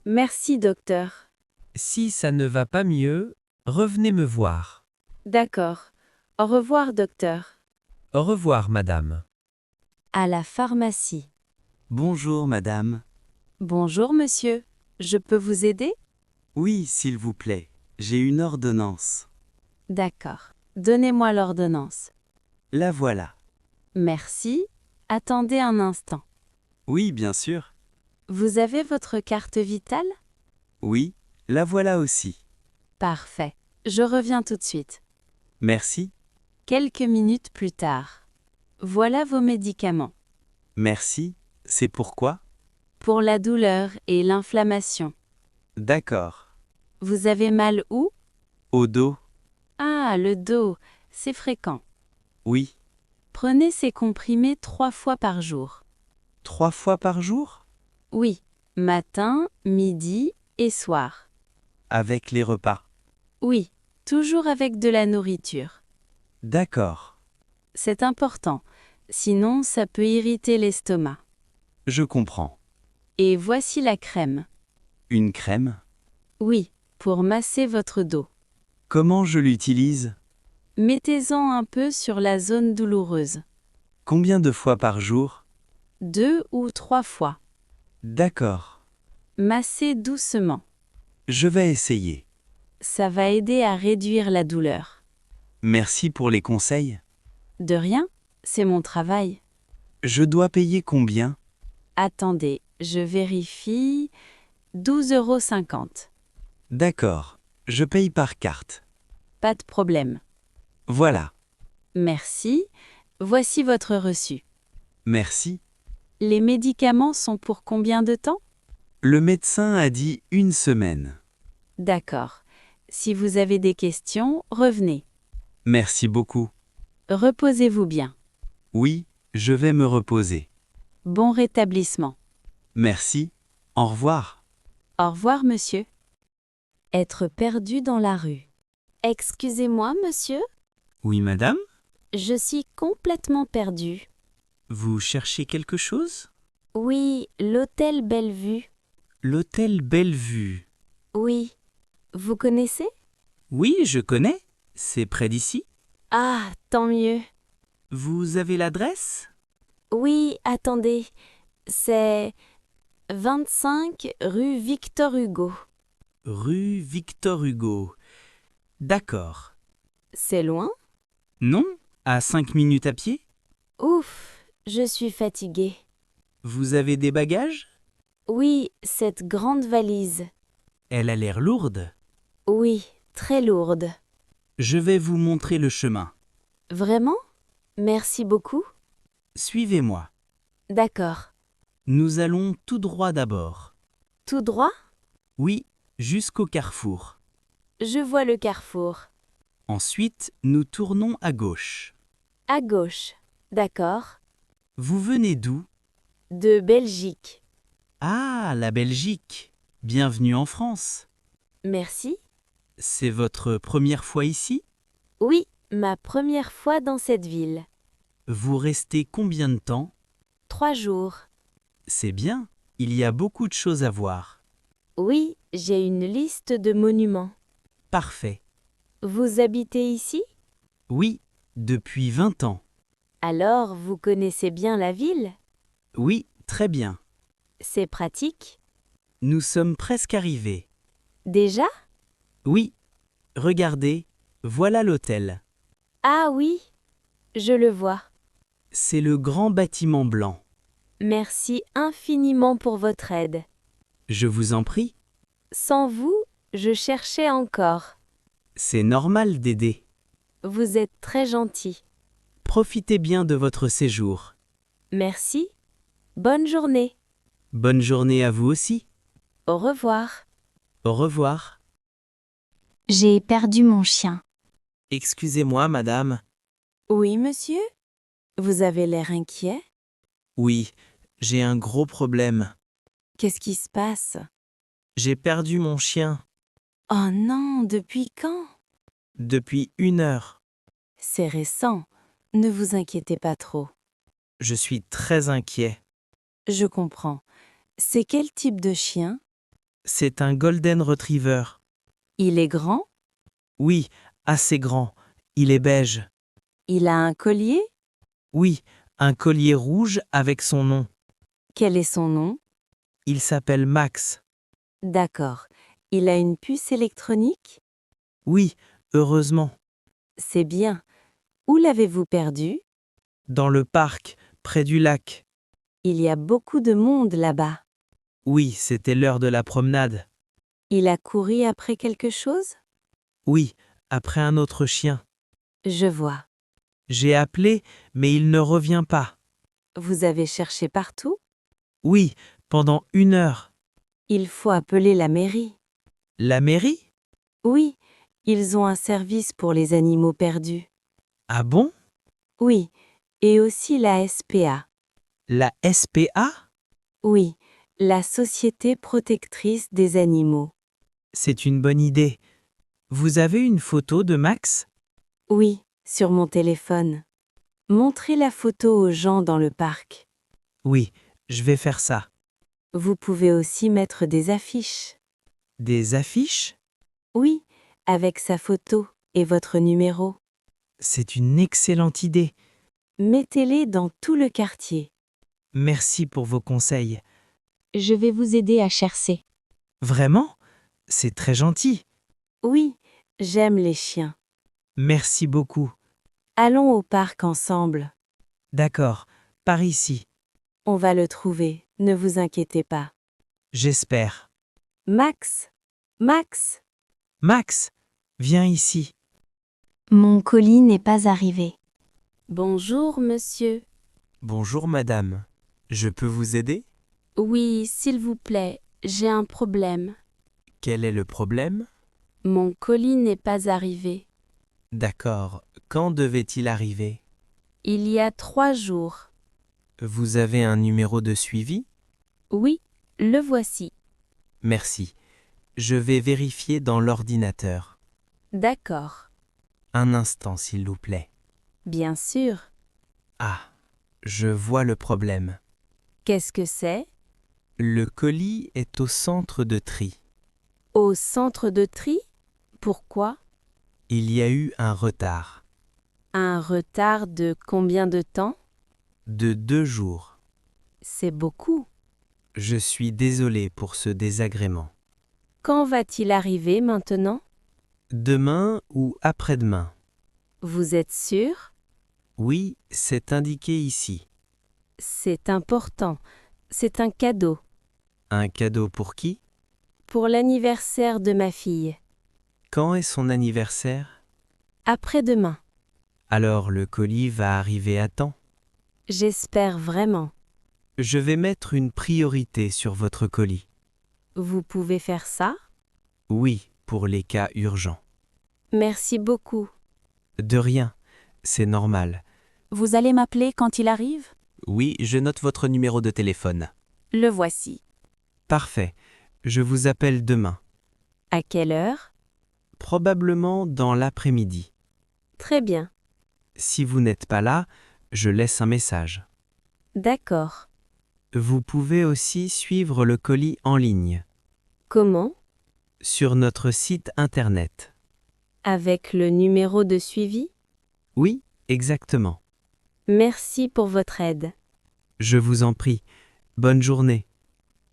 Merci, docteur. Si ça ne va pas mieux, revenez me voir. D'accord. Au revoir, docteur. Au revoir, madame. À la pharmacie. Bonjour, madame. Bonjour, monsieur. Je peux vous aider? Oui, s'il vous plaît. J'ai une ordonnance. D'accord. Donnez-moi l'ordonnance. La voilà. Merci. Attendez un instant. Oui, bien sûr. Vous avez votre carte vitale? Oui, la voilà aussi. Parfait. Je reviens tout de suite. Merci. Quelques minutes plus tard. Voilà vos médicaments. Merci. C'est pourquoi? Pour la douleur et l'inflammation. D'accord. Vous avez mal où? Au dos? Ah, le dos. C'est fréquent. Oui. Prenez ces comprimés 3 fois par jour. 3 fois par jour? Oui. Matin, midi et soir. Avec les repas. Oui. Toujours avec de la nourriture. D'accord. C'est important. Sinon, ça peut irriter l'estomac. Je comprends. Et voici la crème. Une crème? Oui, pour masser votre dos. Comment je l'utilise? Mettez-en un peu sur la zone douloureuse. Combien de fois par jour? 2 ou 3 fois. D'accord. Massez doucement. Je vais essayer. Ça va aider à réduire la douleur. Merci pour les conseils. De rien, c'est mon travail. Je dois payer combien? Attendez, je vérifie. 12,50 €. D'accord. Je paye par carte. Pas de problème. Voilà. Merci. Voici votre reçu. Merci. Les médicaments sont pour combien de temps? Le médecin a dit une semaine. D'accord. Si vous avez des questions, revenez. Merci beaucoup. Reposez-vous bien. Oui, je vais me reposer. Bon rétablissement. Merci. Au revoir. Au revoir, monsieur. Être perdu dans la rue. Excusez-moi, monsieur, Oui, madame? je suis complètement perdu. Vous cherchez quelque chose? Oui, l'hôtel Bellevue. L'hôtel Bellevue. Oui. Vous connaissez? Oui, je connais. C'est près d'ici. Ah, tant mieux. Vous avez l'adresse? Oui, attendez. C'est 25 rue Victor Hugo. Rue Victor Hugo. D'accord. C'est loin? Non? À 5 minutes à pied? Ouf, je suis fatiguée. Vous avez des bagages? Oui, cette grande valise. Elle a l'air lourde. Oui, très lourde. Je vais vous montrer le chemin. Vraiment? Merci beaucoup. Suivez-moi. D'accord. Nous allons tout droit d'abord. Tout droit? Oui, jusqu'au carrefour. Je vois le carrefour. Ensuite, nous tournons à gauche. À gauche. D'accord. Vous venez d'où? De Belgique. Ah, la Belgique. Bienvenue en France. Merci. C'est votre première fois ici? Oui, ma première fois dans cette ville. Vous restez combien de temps? 3 jours. C'est bien, il y a beaucoup de choses à voir. Oui, j'ai une liste de monuments. Parfait. Vous habitez ici? Oui, depuis 20 ans. Alors, vous connaissez bien la ville? Oui, très bien. C'est pratique. Nous sommes presque arrivés. Déjà? Oui. Regardez, voilà l'hôtel. Ah oui, je le vois. C'est le grand bâtiment blanc. Merci infiniment pour votre aide. Je vous en prie. Sans vous, je cherchais encore. C'est normal d'aider. Vous êtes très gentil. Profitez bien de votre séjour. Merci. Bonne journée. Bonne journée à vous aussi. Au revoir. Au revoir. J'ai perdu mon chien. Excusez-moi, madame. Oui, monsieur? Vous avez l'air inquiet? Oui, j'ai un gros problème. Qu'est-ce qui se passe? J'ai perdu mon chien Oh non, depuis quand? depuis 1 heure. C'est récent. Ne vous inquiétez pas trop. Je suis très inquiet. Je comprends. C'est quel type de chien? C'est un Golden Retriever. Il est grand? Oui, assez grand. Il est beige. Il a un collier? Oui, un collier rouge avec son nom. Quel est son nom? Il s'appelle Max. D'accord. Il a une puce électronique? Oui, heureusement. C'est bien. Où l'avez-vous perdu? Dans le parc, près du lac. Il y a beaucoup de monde là-bas. Oui, c'était l'heure de la promenade. Il a couru après quelque chose? Oui, après un autre chien. Je vois. J'ai appelé, mais il ne revient pas. Vous avez cherché partout? Oui, pendant 1 heure. Il faut appeler la mairie. La mairie? Oui, ils ont un service pour les animaux perdus. Ah bon? Oui, et aussi la SPA. La SPA? Oui, la Société protectrice des animaux. C'est une bonne idée. Vous avez une photo de Max? Oui, sur mon téléphone. Montrez la photo aux gens dans le parc. Oui, je vais faire ça. Vous pouvez aussi mettre des affiches. Des affiches? Oui, avec sa photo et votre numéro. C'est une excellente idée. Mettez-les dans tout le quartier. Merci pour vos conseils. Je vais vous aider à chercher. Vraiment? C'est très gentil. Oui, j'aime les chiens. Merci beaucoup. Allons au parc ensemble. D'accord, par ici. On va le trouver, ne vous inquiétez pas. J'espère. Max! Max! Max, viens ici. Mon colis n'est pas arrivé. Bonjour, monsieur. Bonjour madame. Je peux vous aider? Oui, s'il vous plaît, j'ai un problème. Quel est le problème? Mon colis n'est pas arrivé. D'accord. Quand devait-il arriver? Il y a 3 jours. Vous avez un numéro de suivi? Oui, le voici. Merci. Je vais vérifier dans l'ordinateur. D'accord. Un instant, s'il vous plaît. Bien sûr. Ah, je vois le problème. Qu'est-ce que c'est? Le colis est au centre de tri. Au centre de tri? Pourquoi? Il y a eu un retard Un retard de combien de temps? de 2 jours. C'est beaucoup. Je suis désolé pour ce désagrément. Quand va-t-il arriver maintenant? Demain ou après-demain? Vous êtes sûr? Oui, c'est indiqué ici. C'est important. C'est un cadeau Un cadeau pour qui? pour l'anniversaire de ma fille. Quand est son anniversaire? Après-demain. Alors le colis va arriver à temps. J'espère vraiment. Je vais mettre une priorité sur votre colis. Vous pouvez faire ça? Oui, pour les cas urgents. Merci beaucoup. De rien, c'est normal. Vous allez m'appeler quand il arrive? Oui, je note votre numéro de téléphone. Le voici. Parfait, je vous appelle demain. À quelle heure? Probablement dans l'après-midi. Très bien. Si vous n'êtes pas là, je laisse un message. D'accord. Vous pouvez aussi suivre le colis en ligne, Comment? sur notre site internet. Avec le numéro de suivi? Oui, exactement. Merci pour votre aide. Je vous en prie. Bonne journée.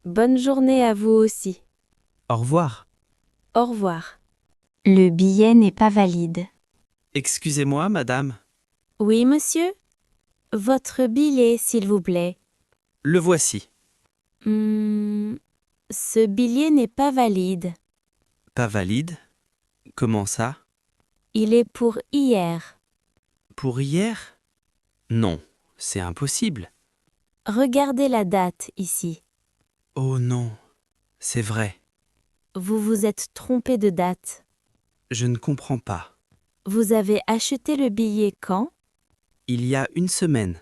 Bonne journée à vous aussi. Au revoir. Au revoir. Le billet n'est pas valide. Excusez-moi, madame. Oui, monsieur? Votre billet, s'il vous plaît. Le voici. Ce billet n'est pas valide. Pas valide? Comment ça? Il est pour hier. Pour hier? Non, c'est impossible. Regardez la date ici. Oh non, c'est vrai. Vous vous êtes trompé de date. Je ne comprends pas. Vous avez acheté le billet quand? Il y a une semaine.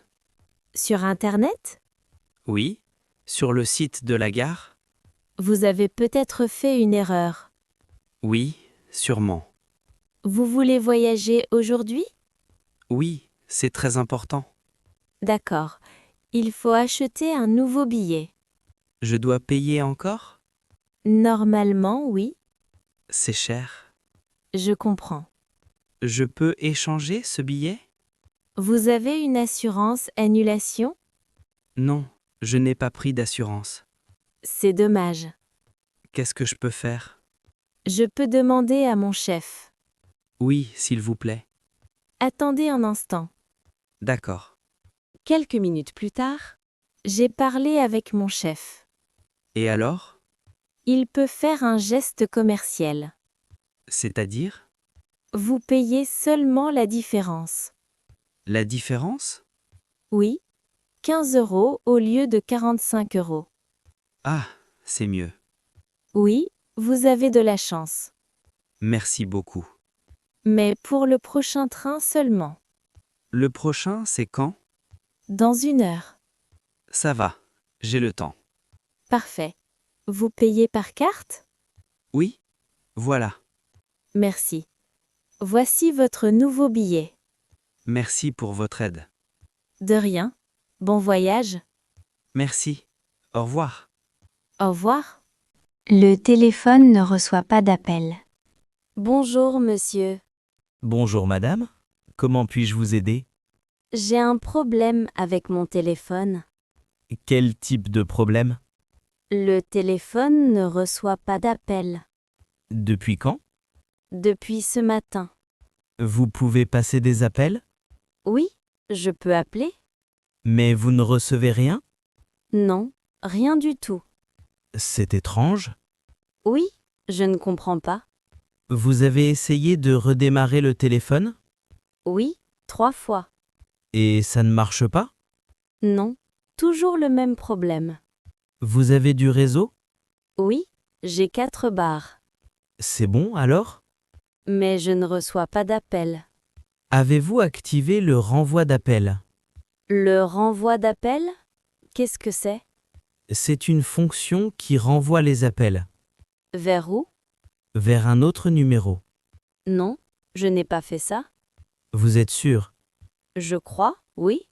Sur Internet? Oui, sur le site de la gare? Vous avez peut-être fait une erreur. Oui, sûrement. Vous voulez voyager aujourd'hui? Oui, c'est très important. D'accord. Il faut acheter un nouveau billet. Je dois payer encore? Normalement, oui. C'est cher. Je comprends. Je peux échanger ce billet? Vous avez une assurance annulation? Non, je n'ai pas pris d'assurance. C'est dommage. Qu'est-ce que je peux faire? Je peux demander à mon chef. Oui, s'il vous plaît. Attendez un instant. D'accord. Quelques minutes plus tard, j'ai parlé avec mon chef. Et alors? Il peut faire un geste commercial. C'est-à-dire? Vous payez seulement la différence. La différence? Oui, 15 € au lieu de 45 €. Ah, c'est mieux. Oui, vous avez de la chance. Merci beaucoup. Mais pour le prochain train seulement. Le prochain, c'est quand? Dans 1 heure. Ça va, j'ai le temps. Parfait. Vous payez par carte? Oui? Voilà. Merci. Voici votre nouveau billet. Merci pour votre aide. De rien. Bon voyage. Merci. Au revoir. Au revoir. Le téléphone ne reçoit pas d'appel. Bonjour, monsieur. Bonjour madame, comment puis-je vous aider? J'ai un problème avec mon téléphone. Quel type de problème? Le téléphone ne reçoit pas d'appel. Depuis quand? Depuis ce matin. Vous pouvez passer des appels? Oui, je peux appeler? Mais vous ne recevez rien? Non, rien du tout. C'est étrange. Oui, je ne comprends pas. Vous avez essayé de redémarrer le téléphone? Oui, 3 fois. Et ça ne marche pas? Non, toujours le même problème. Vous avez du réseau? Oui, j'ai 4 barres. C'est bon alors? Mais je ne reçois pas d'appel. Avez-vous activé le renvoi d'appel? Le renvoi d'appel? Qu'est-ce que c'est? C'est une fonction qui renvoie les appels Vers où? vers un autre numéro. Non, je n'ai pas fait ça. Vous êtes sûr? Je crois, oui.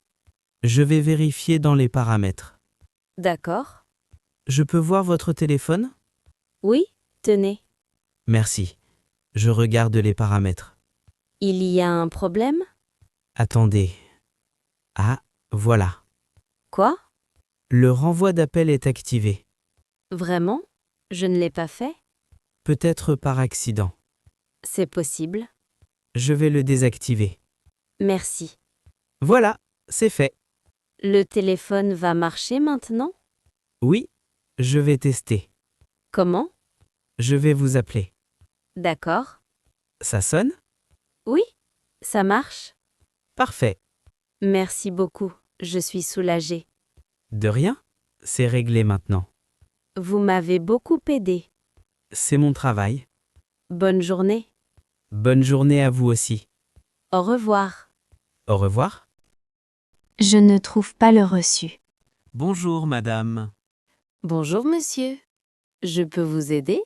Je vais vérifier dans les paramètres. D'accord. Je peux voir votre téléphone? Oui, tenez. Merci. Je regarde les paramètres. Il y a un problème? Attendez. Ah, voilà. Quoi? Le renvoi d'appel est activé. Vraiment? Je ne l'ai pas fait? Peut-être par accident. C'est possible. Je vais le désactiver. Merci. Voilà, c'est fait. Le téléphone va marcher maintenant? Oui, je vais tester. Comment? Je vais vous appeler. D'accord. Ça sonne? Oui, ça marche. Parfait. Merci beaucoup, je suis soulagée. De rien? C'est réglé maintenant. Vous m'avez beaucoup aidé. C'est mon travail. Bonne journée. Bonne journée à vous aussi. Au revoir. Au revoir. Je ne trouve pas le reçu. Bonjour, madame. Bonjour monsieur. Je peux vous aider?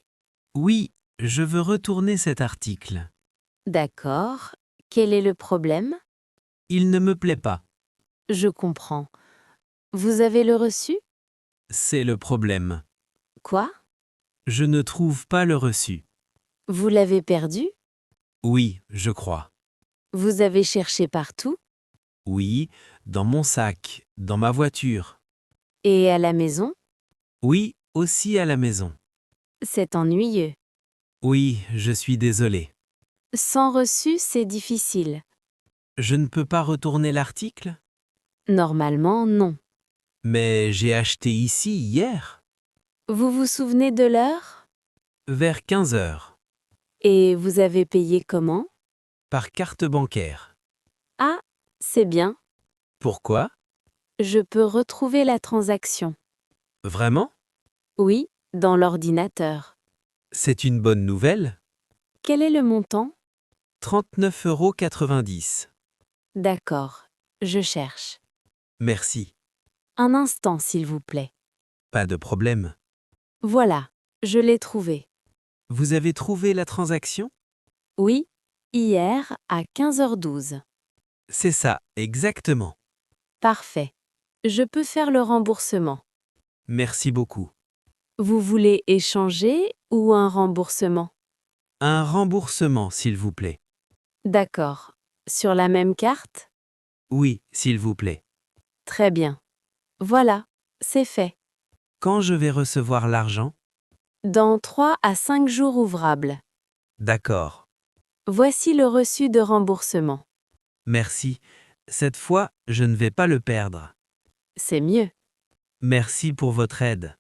Oui, je veux retourner cet article. D'accord. Quel est le problème? Il ne me plaît pas. Je comprends. Vous avez le reçu? C'est le problème. Quoi? Je ne trouve pas le reçu. Vous l'avez perdu? Oui, je crois. Vous avez cherché partout? Oui, dans mon sac, dans ma voiture. Et à la maison? Oui, aussi à la maison. C'est ennuyeux. Oui, je suis désolé. Sans reçu, c'est difficile. Je ne peux pas retourner l'article? Normalement, non. Mais j'ai acheté ici hier, Vous vous souvenez de l'heure? vers 15 heures, Et vous avez payé comment? par carte bancaire. Ah, c'est bien. Pourquoi? Je peux retrouver la transaction. Vraiment? Oui, dans l'ordinateur. C'est une bonne nouvelle? Quel est le montant? 39,90 €. D'accord, je cherche. Merci. Un instant, s'il vous plaît. Pas de problème. Voilà, je l'ai trouvé. Vous avez trouvé la transaction? Oui, hier à 15h12. C'est ça, exactement. Parfait. Je peux faire le remboursement. Merci beaucoup. Vous voulez échanger ou un remboursement? Un remboursement, s'il vous plaît. D'accord. Sur la même carte? Oui, s'il vous plaît. Très bien. Voilà, c'est fait. Quand je vais recevoir l'argent? Dans 3 à 5 jours ouvrables. D'accord. Voici le reçu de remboursement. Merci. Cette fois, je ne vais pas le perdre. C'est mieux. Merci pour votre aide.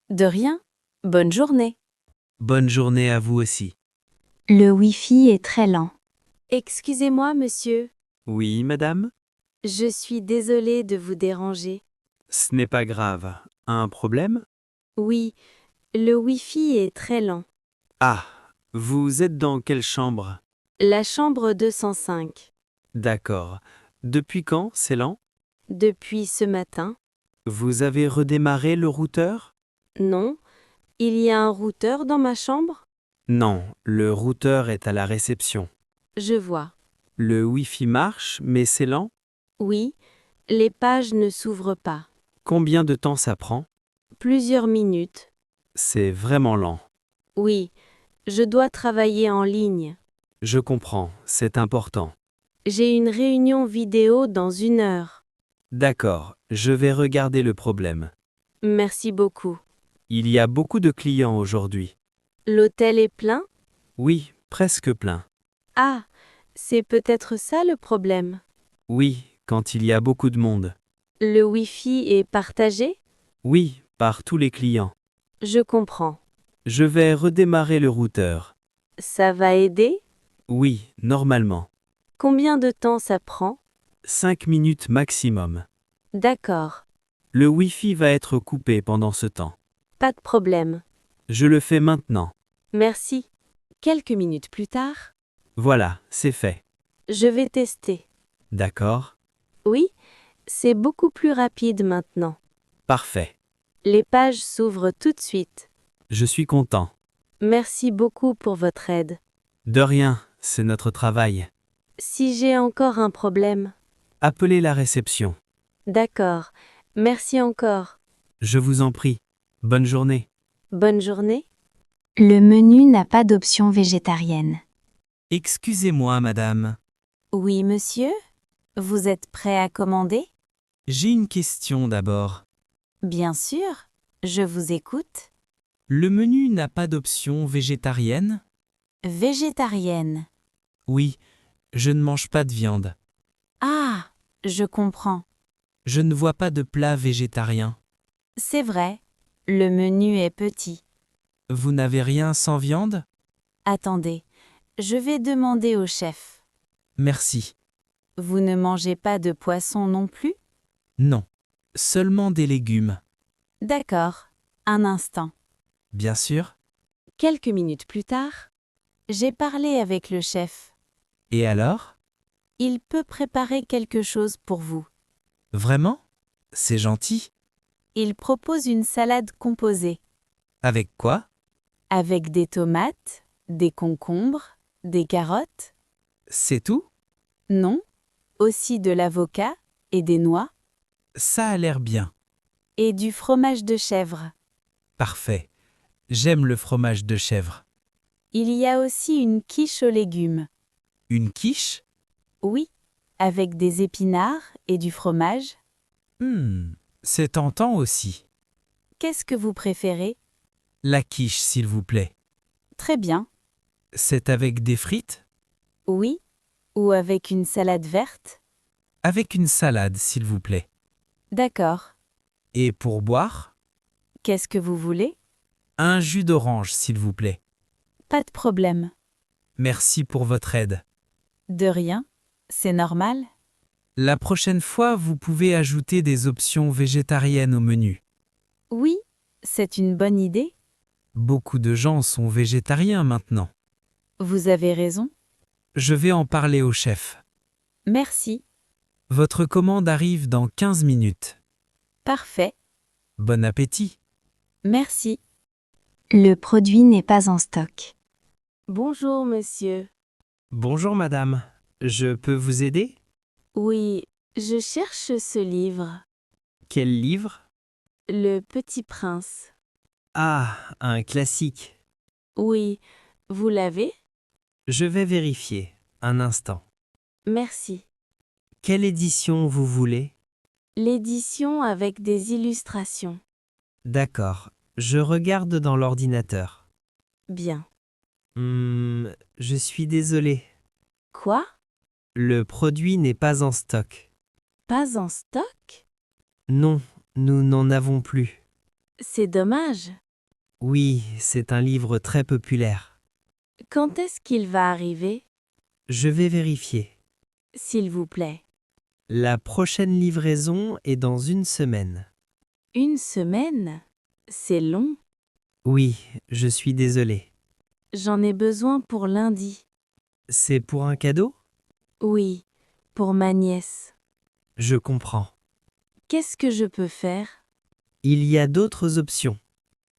De rien. Bonne journée. Bonne journée à vous aussi. Le Wi-Fi est très lent. Excusez-moi, monsieur. Oui, madame? Je suis désolée de vous déranger. Ce n'est pas grave. Un problème? Oui, le Wi-Fi est très lent. Ah, vous êtes dans quelle chambre? La chambre 205. D'accord. Depuis quand c'est lent? Depuis ce matin? Vous avez redémarré le routeur? Non. Il y a un routeur dans ma chambre? Non, le routeur est à la réception. Je vois. Le Wi-Fi marche, mais c'est lent? Oui, les pages ne s'ouvrent pas. Combien de temps ça prend? Plusieurs minutes. C'est vraiment lent. Oui, je dois travailler en ligne. Je comprends, c'est important. J'ai une réunion vidéo dans 1 heure. D'accord, je vais regarder le problème. Merci beaucoup. Il y a beaucoup de clients aujourd'hui. L'hôtel est plein? Oui, presque plein. Ah, c'est peut-être ça le problème. Oui, quand il y a beaucoup de monde. Le Wi-Fi est partagé? Oui, par tous les clients. Je comprends. Je vais redémarrer le routeur. Ça va aider? Oui, normalement. Combien de temps ça prend? 5 minutes maximum. D'accord, Le Wi-Fi va être coupé pendant ce temps. pas de problème. Je le fais maintenant. Merci. Quelques minutes plus tard, Voilà, c'est fait. je vais tester. D'accord? Oui, c'est beaucoup plus rapide maintenant. Parfait. Les pages s'ouvrent tout de suite. Je suis content. Merci beaucoup pour votre aide. De rien, c'est notre travail. Si j'ai encore un problème. Appelez la réception. D'accord. Merci encore. Je vous en prie. Bonne journée. Bonne journée. Le menu n'a pas d'option végétarienne. Excusez-moi, madame. Oui, monsieur? Vous êtes prêt à commander? J'ai une question d'abord. Bien sûr. Je vous écoute. Le menu n'a pas d'option végétarienne? Végétarienne. Oui, je ne mange pas de viande. Ah, je comprends. Je ne vois pas de plat végétarien. C'est vrai. Le menu est petit. Vous n'avez rien sans viande? Attendez, je vais demander au chef. Merci. Vous ne mangez pas de poisson non plus? Non. Seulement des légumes. D'accord, un instant. Bien sûr. Quelques minutes plus tard, j'ai parlé avec le chef. Et alors? Il peut préparer quelque chose pour vous. Vraiment? C'est gentil. Il propose une salade composée, Avec quoi? avec des tomates, des concombres, des carottes. C'est tout? Non, aussi de l'avocat et des noix, Ça a l'air bien. et du fromage de chèvre. Parfait. J'aime le fromage de chèvre. Il y a aussi une quiche aux légumes. Une quiche? Oui, avec des épinards et du fromage. C'est tentant aussi. Qu'est-ce que vous préférez? La quiche, s'il vous plaît. Très bien. C'est avec des frites? Oui, ou avec une salade verte? Avec une salade, s'il vous plaît. D'accord. Et pour boire? Qu'est-ce que vous voulez? Un jus d'orange, s'il vous plaît. Pas de problème. Merci pour votre aide. De rien, c'est normal. La prochaine fois, vous pouvez ajouter des options végétariennes au menu. Oui, c'est une bonne idée. Beaucoup de gens sont végétariens maintenant. Vous avez raison. Je vais en parler au chef. Merci. Votre commande arrive dans 15 minutes. Parfait. Bon appétit. Merci. Le produit n'est pas en stock. Bonjour, monsieur. Bonjour madame. Je peux vous aider? Oui, je cherche ce livre. Quel livre? Le Petit Prince. Ah, un classique. Oui, vous l'avez? Je vais vérifier. Un instant. Merci. Quelle édition vous voulez? L'édition avec des illustrations. D'accord. Je regarde dans l'ordinateur. Bien. Je suis désolé. Quoi? Le produit n'est pas en stock. Pas en stock? Non, nous n'en avons plus. C'est dommage. Oui, c'est un livre très populaire. Quand est-ce qu'il va arriver? Je vais vérifier. S'il vous plaît. La prochaine livraison est dans 1 semaine. Une semaine? C'est long. Oui, je suis désolé. J'en ai besoin pour lundi. C'est pour un cadeau? Oui, pour ma nièce. Je comprends. Qu'est-ce que je peux faire? Il y a d'autres options.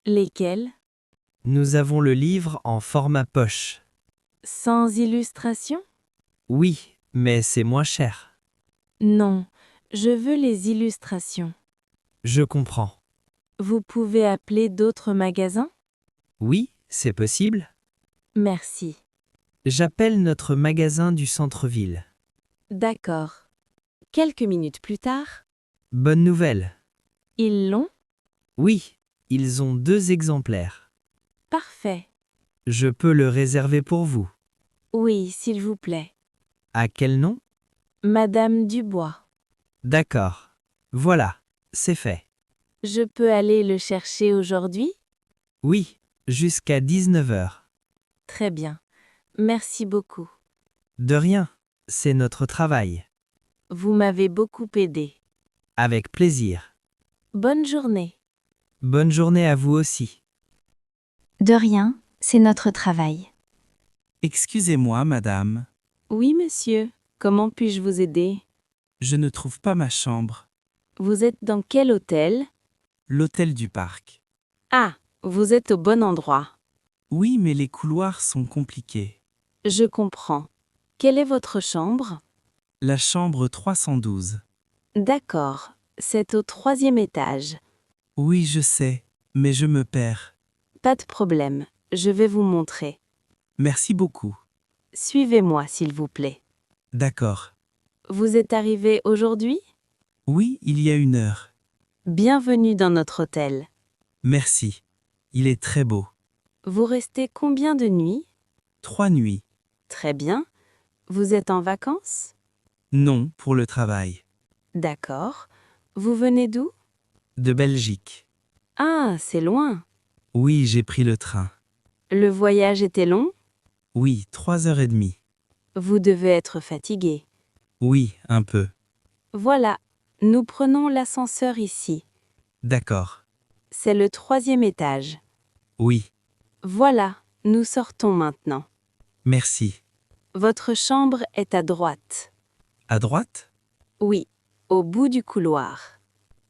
Lesquelles? Nous avons le livre en format poche. Sans illustration? Oui, mais c'est moins cher. Non, je veux les illustrations. Je comprends. Vous pouvez appeler d'autres magasins? Oui, c'est possible. Merci. J'appelle notre magasin du centre-ville. D'accord. Quelques minutes plus tard, Bonne nouvelle. ils l'ont? Oui, ils ont 2 exemplaires. Parfait. Je peux le réserver pour vous. Oui, s'il vous plaît. À quel nom? Madame Dubois. D'accord. Voilà, c'est fait. Je peux aller le chercher aujourd'hui? Oui, jusqu'à 19h. Très bien. Merci beaucoup. De rien, c'est notre travail. Vous m'avez beaucoup aidé. Avec plaisir. Bonne journée. Bonne journée à vous aussi. De rien, c'est notre travail. Excusez-moi, madame. Oui, monsieur. Comment puis-je vous aider? Je ne trouve pas ma chambre. Vous êtes dans quel hôtel? L'hôtel du parc. Ah, vous êtes au bon endroit. Oui, mais les couloirs sont compliqués. Je comprends. Quelle est votre chambre? La chambre 312. D'accord. C'est au 3e étage. Oui, je sais, mais je me perds. Pas de problème. Je vais vous montrer. Merci beaucoup. Suivez-moi, s'il vous plaît. D'accord. Vous êtes arrivé aujourd'hui? Oui, il y a 1 heure. Bienvenue dans notre hôtel. Merci. Il est très beau. Vous restez combien de nuits? 3 nuits. Très bien. Vous êtes en vacances? Non, pour le travail. D'accord. Vous venez d'où? De Belgique. Ah, c'est loin. Oui, j'ai pris le train. Le voyage était long? Oui, 3h30. Vous devez être fatigué. Oui, un peu. Voilà, nous prenons l'ascenseur ici. D'accord. C'est le 3e étage. Oui, Voilà, nous sortons maintenant. merci. Votre chambre est à droite. À droite? Oui, au bout du couloir.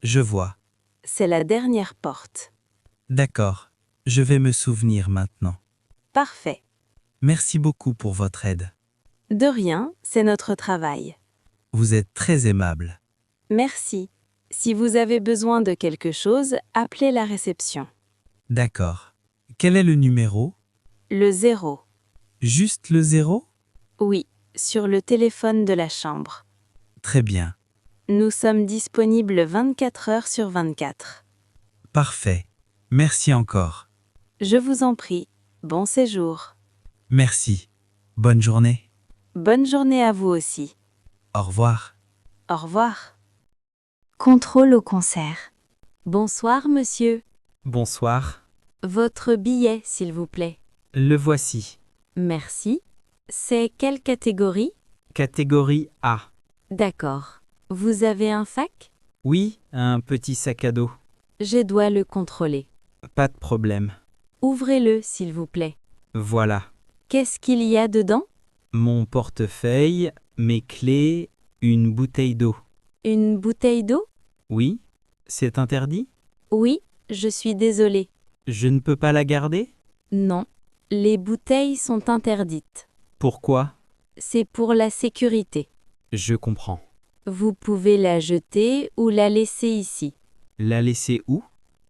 Je vois. C'est la dernière porte. D'accord. Je vais me souvenir maintenant. Parfait. Merci beaucoup pour votre aide. De rien, c'est notre travail. Vous êtes très aimable. Merci. Si vous avez besoin de quelque chose, appelez la réception. D'accord. Quel est le numéro? Le 0. Juste le 0? Oui, sur le téléphone de la chambre. Très bien. Nous sommes disponibles 24 heures sur 24. Parfait. Merci encore. Je vous en prie. Bon séjour. Merci. Bonne journée. Bonne journée à vous aussi. Au revoir. Au revoir. Contrôle au concert. Bonsoir, monsieur. Bonsoir. Votre billet, s'il vous plaît. Le voici. Merci. C'est quelle catégorie? Catégorie A. D'accord. Vous avez un sac? Oui, un petit sac à dos. Je dois le contrôler. Pas de problème. Ouvrez-le, s'il vous plaît. Voilà. Qu'est-ce qu'il y a dedans? Mon portefeuille, mes clés, une bouteille d'eau. Une bouteille d'eau? Oui? C'est interdit? Oui, je suis désolée. Je ne peux pas la garder? Non, les bouteilles sont interdites. Pourquoi? C'est pour la sécurité. Je comprends. Vous pouvez la jeter ou la laisser ici, La laisser où?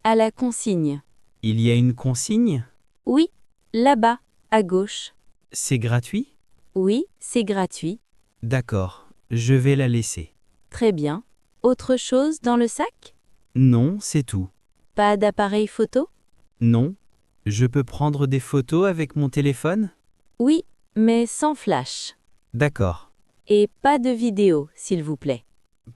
à la consigne. Il y a une consigne? Oui, là-bas, à gauche. C'est gratuit? Oui, c'est gratuit. D'accord, je vais la laisser. Très bien. Autre chose dans le sac? Non, c'est tout. Pas d'appareil photo? Non. Je peux prendre des photos avec mon téléphone? Oui, mais sans flash. D'accord. Et pas de vidéo, s'il vous plaît.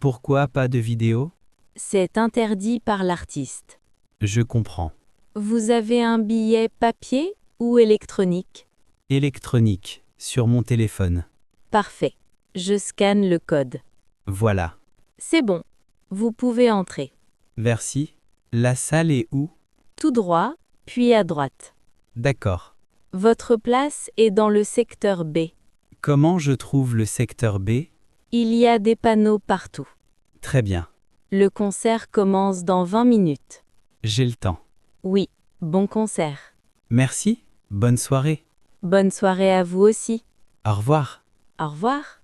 Pourquoi pas de vidéo? C'est interdit par l'artiste. Je comprends. Vous avez un billet papier ou électronique? Électronique, sur mon téléphone. Parfait. Je scanne le code. Voilà. C'est bon. Vous pouvez entrer. Merci. La salle est où? Tout droit, puis à droite. D'accord. Votre place est dans le secteur B. Comment je trouve le secteur B? Il y a des panneaux partout. Très bien. Le concert commence dans 20 minutes. J'ai le temps. Oui, bon concert. Merci. Bonne soirée. Bonne soirée à vous aussi. Au revoir. Au revoir.